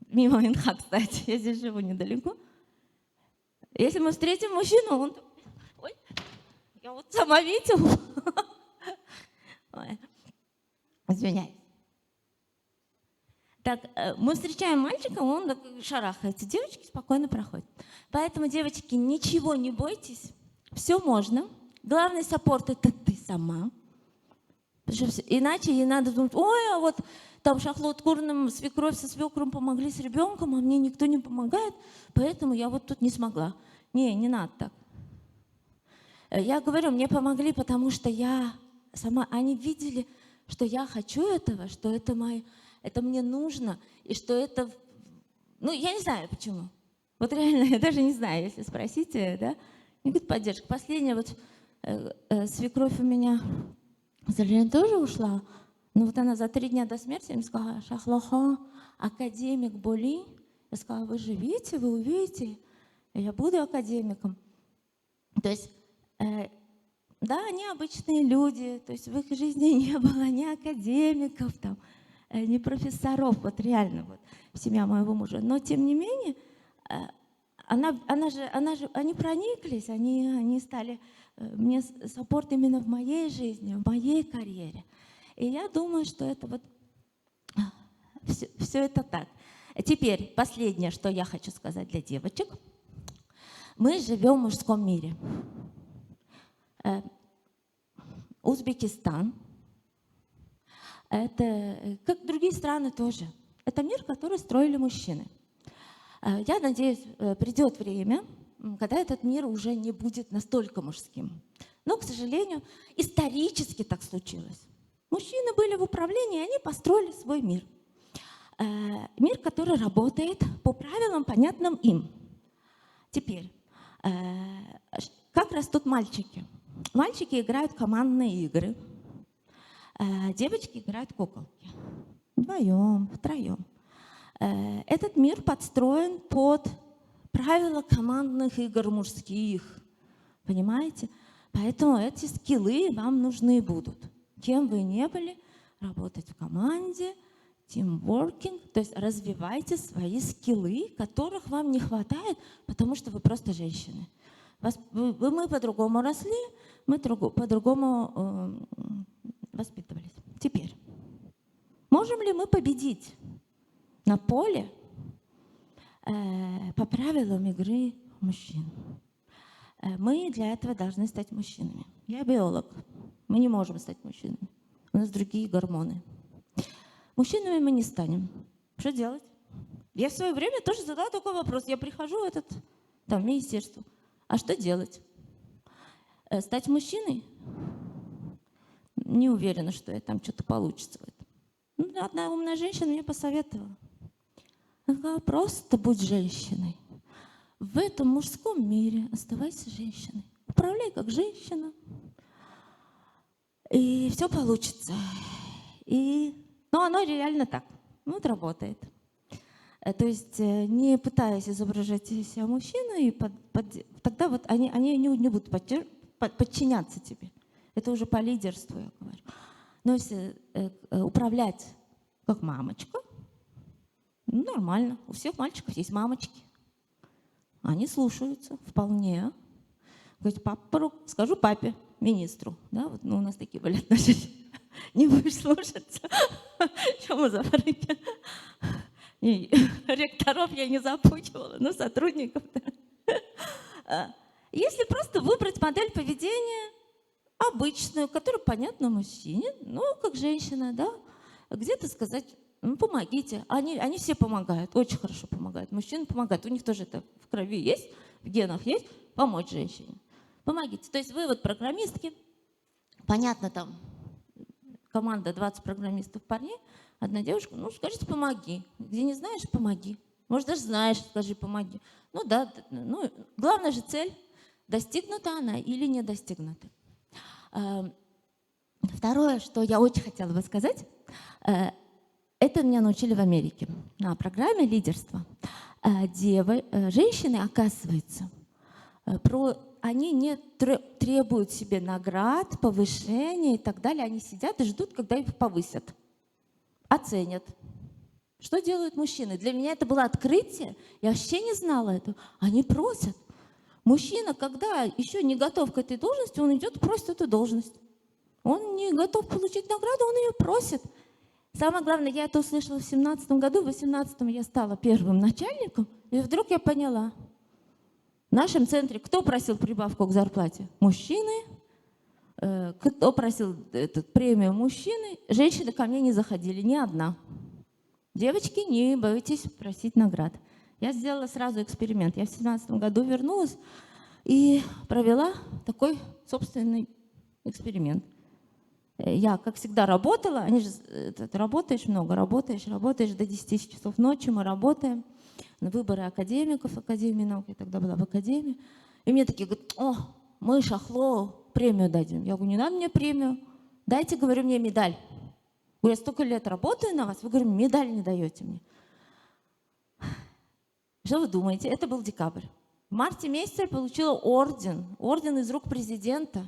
Мимо Минха, кстати, я здесь живу недалеко. Если мы встретим мужчину, он... Ой, я вот сама видела. Извиняюсь. Так, мы встречаем мальчика, он так шарахается. Девочки спокойно проходят. Поэтому, девочки, ничего не бойтесь. Все можно. Главный саппорт – это ты сама. Иначе ей надо думать, ой, а вот там Шахлот Курным свекровь со свекром помогли с ребенком, а мне никто не помогает, поэтому я вот тут не смогла. Не надо так. Я говорю, мне помогли, потому что я сама, они видели, что я хочу этого, что это мне нужно, и что это, ну, я не знаю почему. Вот реально, я даже не знаю, если спросите, да, не будет поддержка. Последняя вот свекровь у меня, к сожалению, тоже ушла. Но вот она за 3 дня до смерти мне сказала, Шахлоха, академик Боли. Я сказала, вы живите, вы увидите, я буду академиком. То есть, да, они обычные люди, то есть в их жизни не было ни академиков, там, ни профессоров, вот реально, вот, семья моего мужа. Но тем не менее, они прониклись, они стали мне саппорт именно в моей жизни, в моей карьере. И я думаю, что это вот все это так. Теперь последнее, что я хочу сказать для девочек. Мы живем в мужском мире. Узбекистан, это, как другие страны тоже, это мир, который строили мужчины. Я надеюсь, придет время, когда этот мир уже не будет настолько мужским. Но, к сожалению, исторически так случилось. Мужчины были в управлении, и они построили свой мир. Мир, который работает по правилам, понятным им. Теперь, как растут мальчики? Мальчики играют командные игры, девочки играют куколки. Вдвоем, втроем. Этот мир подстроен под правила командных игр мужских. Понимаете? Поэтому эти скиллы вам нужны будут. Кем вы не были, работать в команде, teamworking, то есть развивайте свои скиллы, которых вам не хватает, потому что вы просто женщины. Мы по-другому росли, мы по-другому воспитывались. Теперь, можем ли мы победить на поле по правилам игры мужчин? Мы для этого должны стать мужчинами. Я биолог. Мы не можем стать мужчинами. У нас другие гормоны. Мужчинами мы не станем. Что делать? Я в свое время тоже задала такой вопрос. Я прихожу в министерство. А что делать? Стать мужчиной? Не уверена, что там что-то получится в этом. Одна умная женщина мне посоветовала. Она сказала, просто будь женщиной. В этом мужском мире оставайся женщиной. Управляй как женщина. И все получится. Но оно реально так. Вот работает. То есть не пытаясь изображать себя мужчину, тогда вот они не будут подчиняться тебе. Это уже по лидерству, я говорю. Но если управлять как мамочка, нормально. У всех мальчиков есть мамочки. Они слушаются вполне. Говорит, папа, скажу папе, министру. Да, вот, у нас такие были отношения. Не будешь слушаться. Что мы за фрыки? Ректоров я не запучивала, но сотрудников. Да. Если просто выбрать модель поведения обычную, которая понятна мужчине, как женщина, да, где-то сказать, помогите. Они все помогают, очень хорошо помогают. Мужчины помогают, у них тоже это в крови есть, в генах есть, помочь женщине. Помогите. То есть вы вот программистки, понятно, там команда 20 программистов парней, одна девушка, скажите, помоги. Где не знаешь, помоги. Может, даже знаешь, скажи, помоги. Главная же цель, достигнута она или не достигнута. Второе, что я очень хотела бы сказать, это меня научили в Америке на программе лидерства. Женщины, оказывается, они не требуют себе наград, повышения и так далее. Они сидят и ждут, когда их повысят, оценят. Что делают мужчины? Для меня это было открытие. Я вообще не знала этого. Они просят. Мужчина, когда еще не готов к этой должности, он идет и просит эту должность. Он не готов получить награду, он ее просит. Самое главное, я это услышала в 2017 году. В 2018 я стала первым начальником, и вдруг я поняла. В нашем центре кто просил прибавку к зарплате? Мужчины. Кто просил премию? Мужчины. Женщины ко мне не заходили, ни одна. Девочки, не бойтесь просить наград. Я сделала сразу эксперимент. Я в 2017 году вернулась и провела такой собственный эксперимент. Я, как всегда, работала. Работаешь много, работаешь до 10 часов ночи. Мы работаем на выборы академиков Академии наук. Я тогда была в академии. И мне такие говорят, мы Шахло премию дадим. Я говорю, не надо мне премию. Дайте, говорю, мне медаль. Говорю, я столько лет работаю на вас, вы, говорю, медаль не даете мне. Что вы думаете? Это был декабрь. В марте месяце я получила орден из рук президента.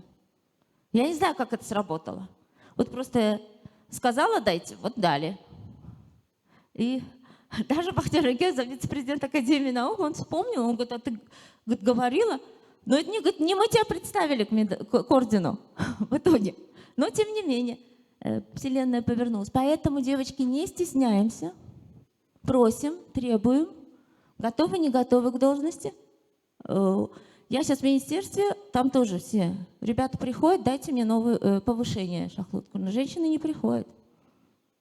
Я не знаю, как это сработало. Вот просто сказала, дайте, вот дали. И даже Бахтияр Эгезов, вице-президент Академии наук, он вспомнил, он говорит, а ты говорила, но это не мы тебя представили к ордену в итоге. Но тем не менее, Вселенная повернулась. Поэтому, девочки, не стесняемся, просим, требуем, готовы, не готовы к должности. Я сейчас в министерстве, там тоже все ребята приходят, дайте мне новое повышение, Шахлутку. Но женщины не приходят.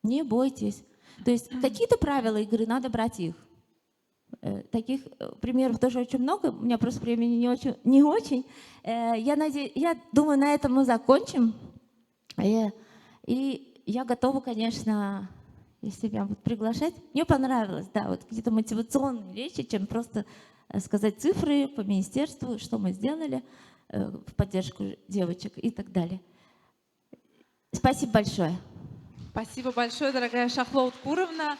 Не бойтесь. То есть какие-то правила игры, надо брать их. Таких примеров тоже очень много. У меня просто времени не очень. Я думаю, на этом мы закончим. И я готова, конечно, если меня будут приглашать. Мне понравилось, да, вот какие-то мотивационные речи, чем просто сказать цифры по министерству, что мы сделали в поддержку девочек и так далее. Спасибо большое. Спасибо большое, дорогая Шахло Уткуровна.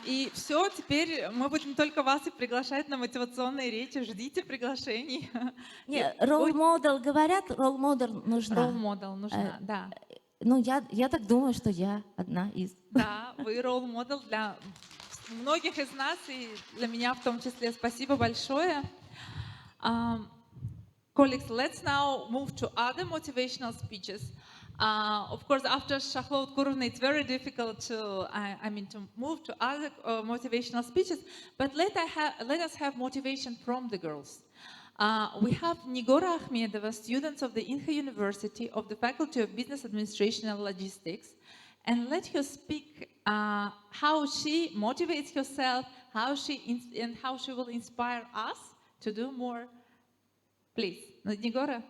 И все, теперь мы будем только вас и приглашать на мотивационные речи. Ждите приглашений. Ролл-модел, говорят, ролл-модел нужна. Ролл-модел нужна, да. Ну, я так думаю, что я одна из. Да, вы ролл-модел для многих из нас, и для меня в том числе. Спасибо большое. Colleagues, let's now move to other motivational speeches. Of course, after Shakhlot Guruvna, it's very difficult to move to other motivational speeches, but let us have motivation from the girls. We have Nigora Akhmedova, students of the Inha University of the Faculty of Business Administration and Logistics, and let her speak how she motivates herself, how she will inspire us to do more. Please, Nigora.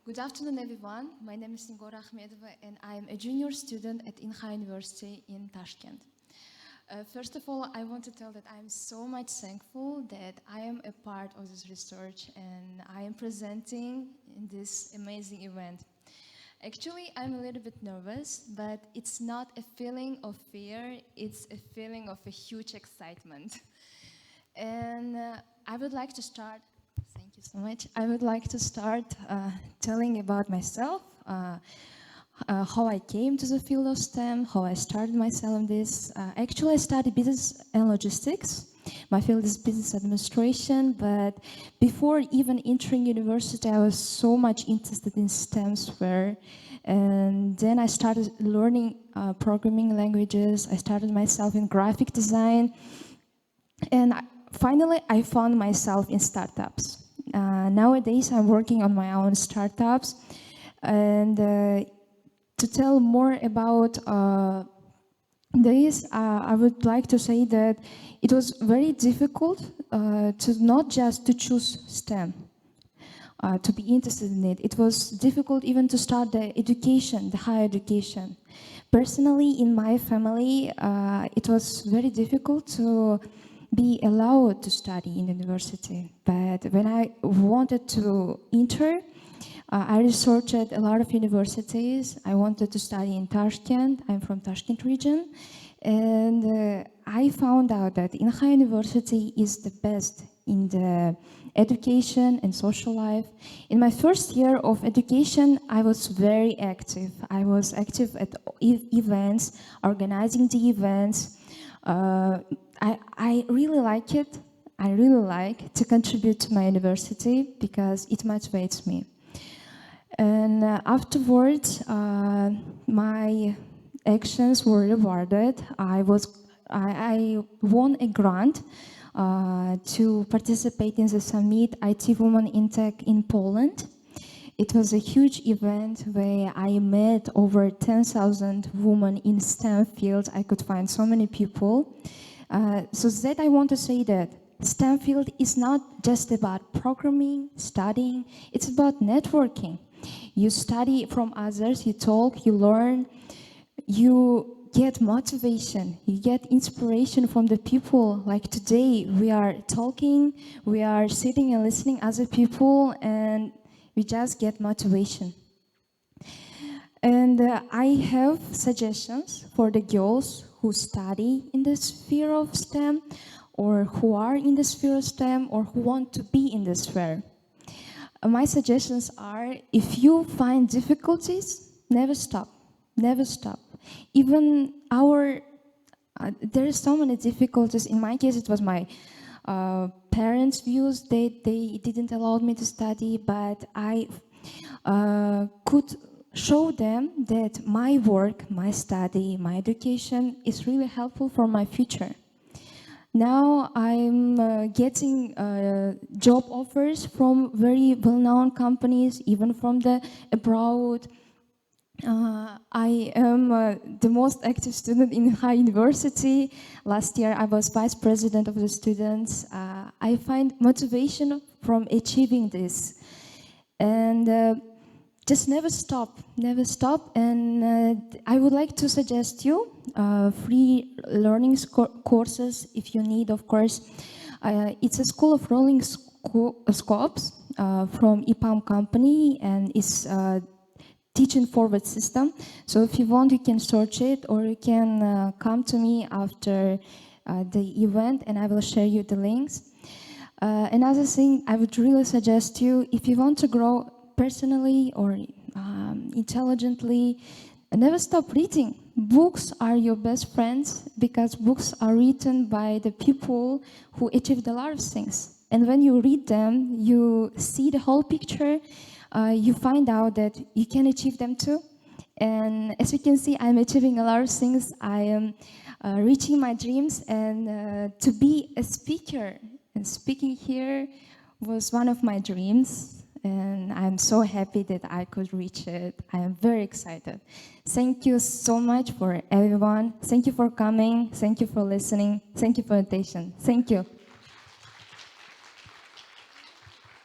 Good afternoon, everyone. My name is Nigora Akhmedova, and I am a junior student at Inha University in Tashkent. First of all, I want to tell that I am so much thankful that I am a part of this research and I am presenting in this amazing event. Actually, I'm a little bit nervous, but it's not a feeling of fear, it's a feeling of a huge excitement. And I would like to start, thank you so much. I would like to start telling about myself, how I came to the field of STEM, how I started myself in this. Actually, I studied business and logistics. My field is business administration, but before even entering university, I was so much interested in STEM sphere. And then I started learning programming languages. I started myself in graphic design. And finally, I found myself in startups. Nowadays, I'm working on my own startups. And to tell more about this, I would like to say that it was very difficult to not just to choose STEM, to be interested in it. It was difficult even to start the education, the higher education. Personally, in my family, it was very difficult to be allowed to study in university. But when I wanted to enter, I researched a lot of universities. I wanted to study in Tashkent. I'm from Tashkent region. And I found out that Inha University is the best in the education and social life. In my first year of education, I was very active. I was active at events, organizing the events. I really like it. I really like to contribute to my university because it motivates me. And afterwards, my actions were rewarded. I won a grant to participate in the Summit IT Women in Tech in Poland. It was a huge event where I met over 10,000 women in STEM fields. I could find so many people. So that I want to say that STEM field is not just about programming, studying, it's about networking. You study from others, you talk, you learn, you get motivation, you get inspiration from the people. Like today, we are talking, we are sitting and listening other people, and we just get motivation. And I have suggestions for the girls who study in the sphere of STEM, or who are in the sphere of STEM, or who want to be in the sphere. My suggestions are, if you find difficulties, never stop, never stop. Even there are so many difficulties. In my case, it was my parents' views. They didn't allow me to study, but I could show them that my work, my study, my education is really helpful for my future. Now I'm getting job offers from very well-known companies, even from the abroad. I am the most active student in Inha University. Last year I was vice president of the students. I find motivation from achieving this. And just never stop, never stop. And I would like to suggest you free learning courses if you need, of course. It's a School of Rolling Scopes from EPAM company, and it's teaching forward system. So if you want, you can search it, or you can come to me after the event and I will share you the links. Another thing I would really suggest you, if you want to grow personally or intelligently, never stop reading. Books are your best friends because books are written by the people who achieved a lot of things. And when you read them, you see the whole picture. You find out that you can achieve them too. And as you can see, I'm achieving a lot of things. I am reaching my dreams, and to be a speaker and speaking here was one of my dreams. And I'm so happy that I could reach it. I am very excited. Thank you so much for everyone. Thank you for coming. Thank you for listening. Thank you for attention. Thank you.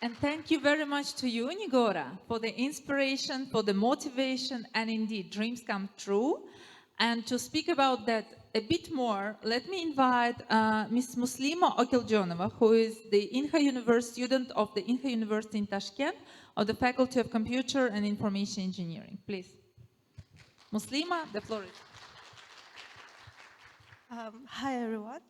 And thank you very much to you, Nigora, for the inspiration, for the motivation, and indeed, dreams come true. And to speak about that a bit more, let me invite Ms. Muslima Okiljonova, who is the Inha University student of the Inha University in Tashkent, of the Faculty of Computer and Information Engineering. Please. Muslima, the floor is. Hi everyone,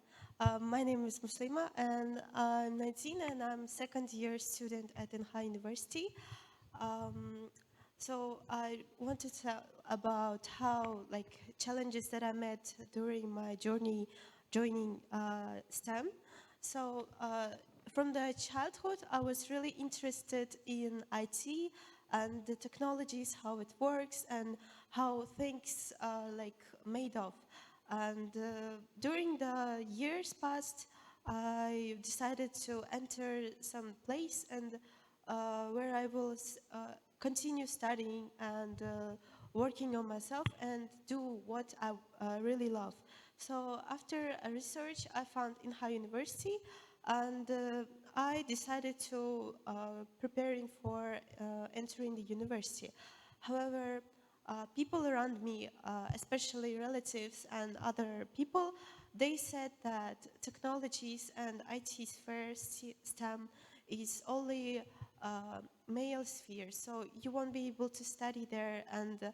my name is Muslima and I'm 19 and I'm second year student at Inha University. So I want to tell about how challenges that I met during my journey joining STEM. So from the childhood I was really interested in IT and the technologies, how it works and how things are made of. And during the years past, I decided to enter some place and where I will continue studying and working on myself and do what I really love. So after a research, I found Inha University, and I decided to preparing for entering the university. However, people around me, especially relatives and other people, they said that technologies and IT sphere, STEM, is only male sphere, so you won't be able to study there, and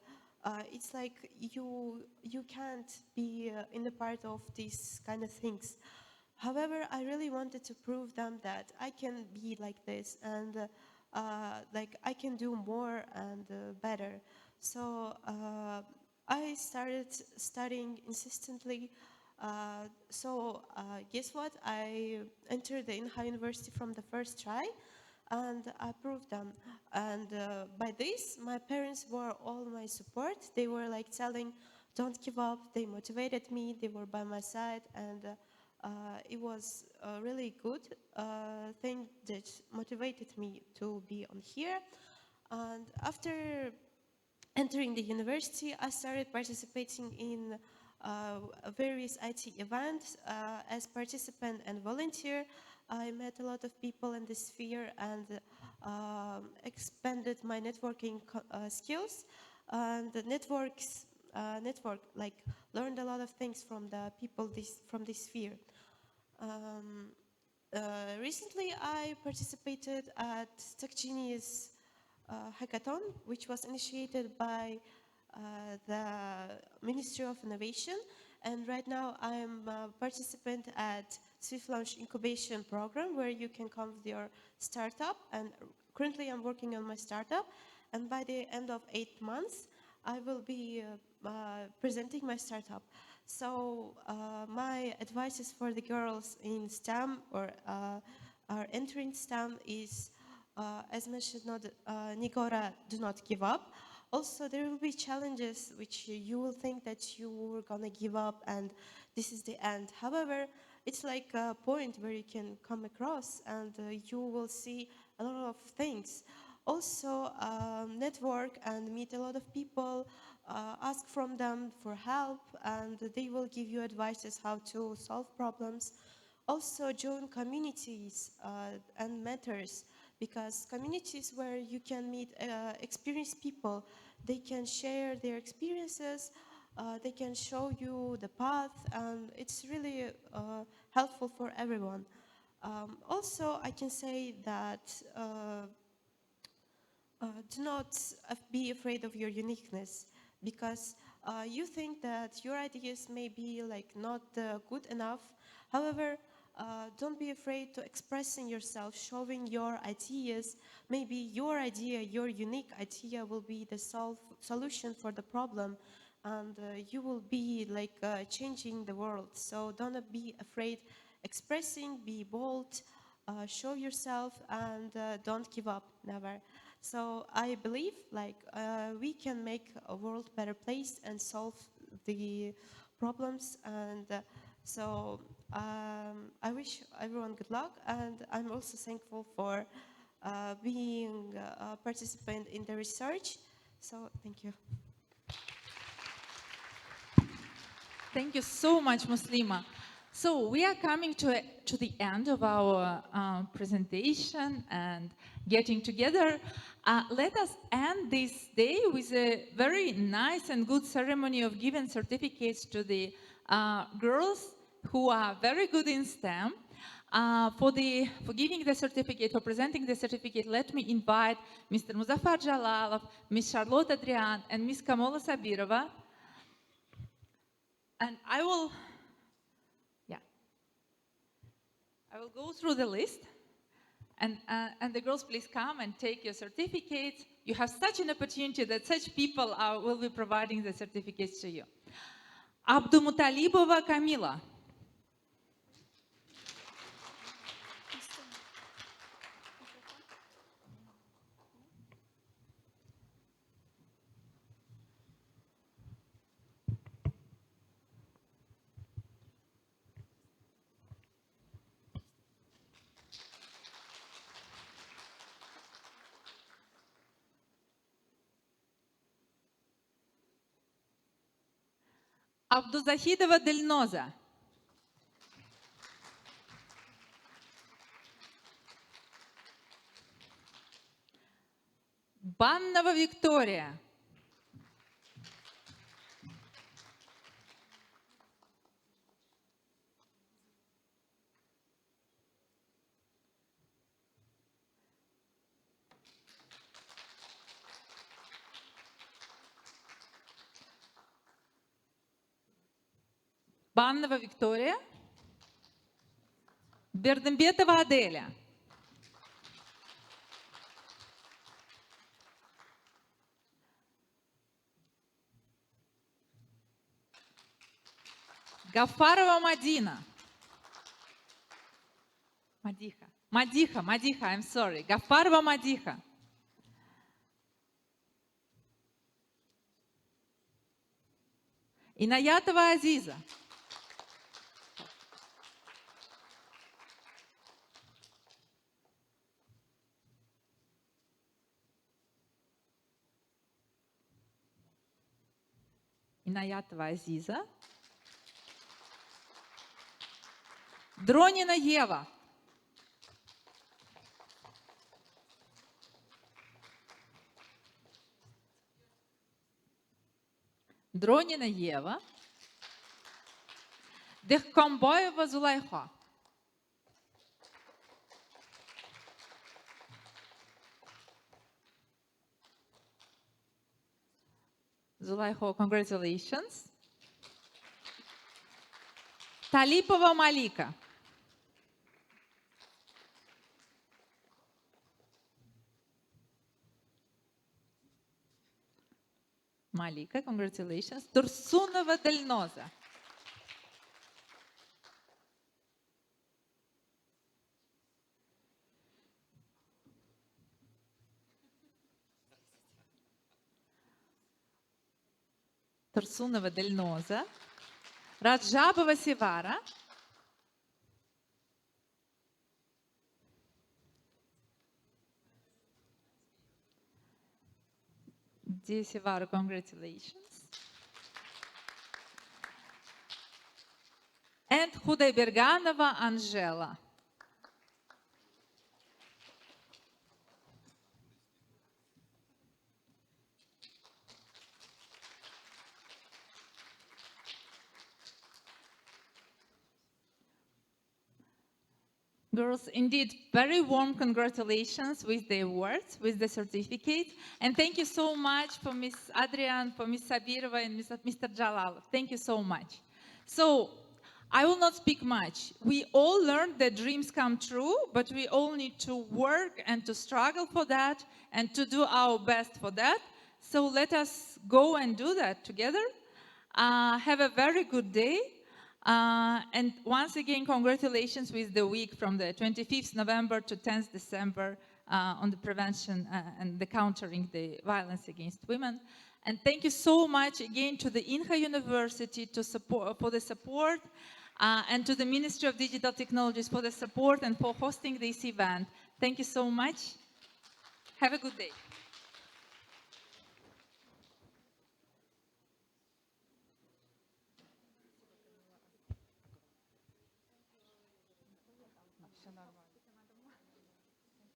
it's like you can't be in the part of these kind of things. However, I really wanted to prove them that I can be like this, and I can do more and better. So I started studying insistently. Guess what? I entered the Inha University from the first try, and I proved them. And by this, my parents were all my support. They were telling, "Don't give up." They motivated me. They were by my side, and it was a really good thing that motivated me to be on here. And after entering the university, I started participating in various IT events as participant and volunteer. I met a lot of people in this sphere and expanded my networking skills. And the learned a lot of things from the people from this sphere. Recently, I participated at TechGenius hackathon, which was initiated by the Ministry of Innovation. And right now I'm a participant at Swift Launch Incubation Program, where you can come with your startup. And currently I'm working on my startup. And by the end of 8 months, I will be presenting my startup. So my advices for the girls in STEM or are entering STEM is, as mentioned, Nigora, do not give up. Also, there will be challenges which you will think that you were gonna give up and this is the end. However, it's like a point where you can come across and you will see a lot of things. Also, network and meet a lot of people, ask from them for help, and they will give you advices how to solve problems. Also, join communities and mentors, because communities where you can meet experienced people, they can share their experiences, they can show you the path, and it's really helpful for everyone. Also, I can say that do not be afraid of your uniqueness, because you think that your ideas may be not good enough. However, don't be afraid to expressing yourself, showing your ideas. Maybe your idea, your unique idea will be the solution for the problem, and you will be like changing the world. So don't be afraid expressing, be bold, show yourself, and don't give up, never. So I believe like we can make a world better place and solve the problems. And I wish everyone good luck, and I'm also thankful for being a participant in the research. So thank you. Thank you so much, Muslima. So we are coming to the end of our presentation and getting together. Let us end this day with a very nice and good ceremony of giving certificates to the girls who are very good in STEM. For giving the certificate, for presenting the certificate, let me invite Mr. Muzaffar Jalalov, Ms. Charlotte Adrian, and Ms. Kamola Sabirova. And I will go through the list, and the girls, please come and take your certificates. You have such an opportunity that such people will be providing the certificates to you. Abdumutalibova Kamila. Абдузахидова Дельноза. Баннова Виктория. Баннова Виктория. Бердымбетова Аделя. Гафарова Мадина. Мадиха, I'm sorry. Гафарова Мадиха. Инаятова Азиза. Инаятова Азиза. Дронина Ева. Дронина Ева. Дехкомбоева Зулайха. Зулайхо, congratulations. Талипова Малика. Малика, congratulations. Турсунова Дельноза. Турсунова Дельноза. Раджабова Севара. Севара, congratulations. And Худайберганова Анжела. Girls, indeed, very warm congratulations with the awards, with the certificate. And thank you so much for Ms. Adrian, for Ms. Sabirova, and Mr. Jalal. Thank you so much. So I will not speak much. We all learned that dreams come true, but we all need to work and to struggle for that and to do our best for that. So let us go and do that together. Have a very good day. And once again, congratulations with the week from the 25th November to 10th December on the prevention and the countering the violence against women. And thank you so much again to the Inha University for the support and to the Ministry of Digital Technologies for the support and for hosting this event. Thank you so much. Have a good day. Все нормально.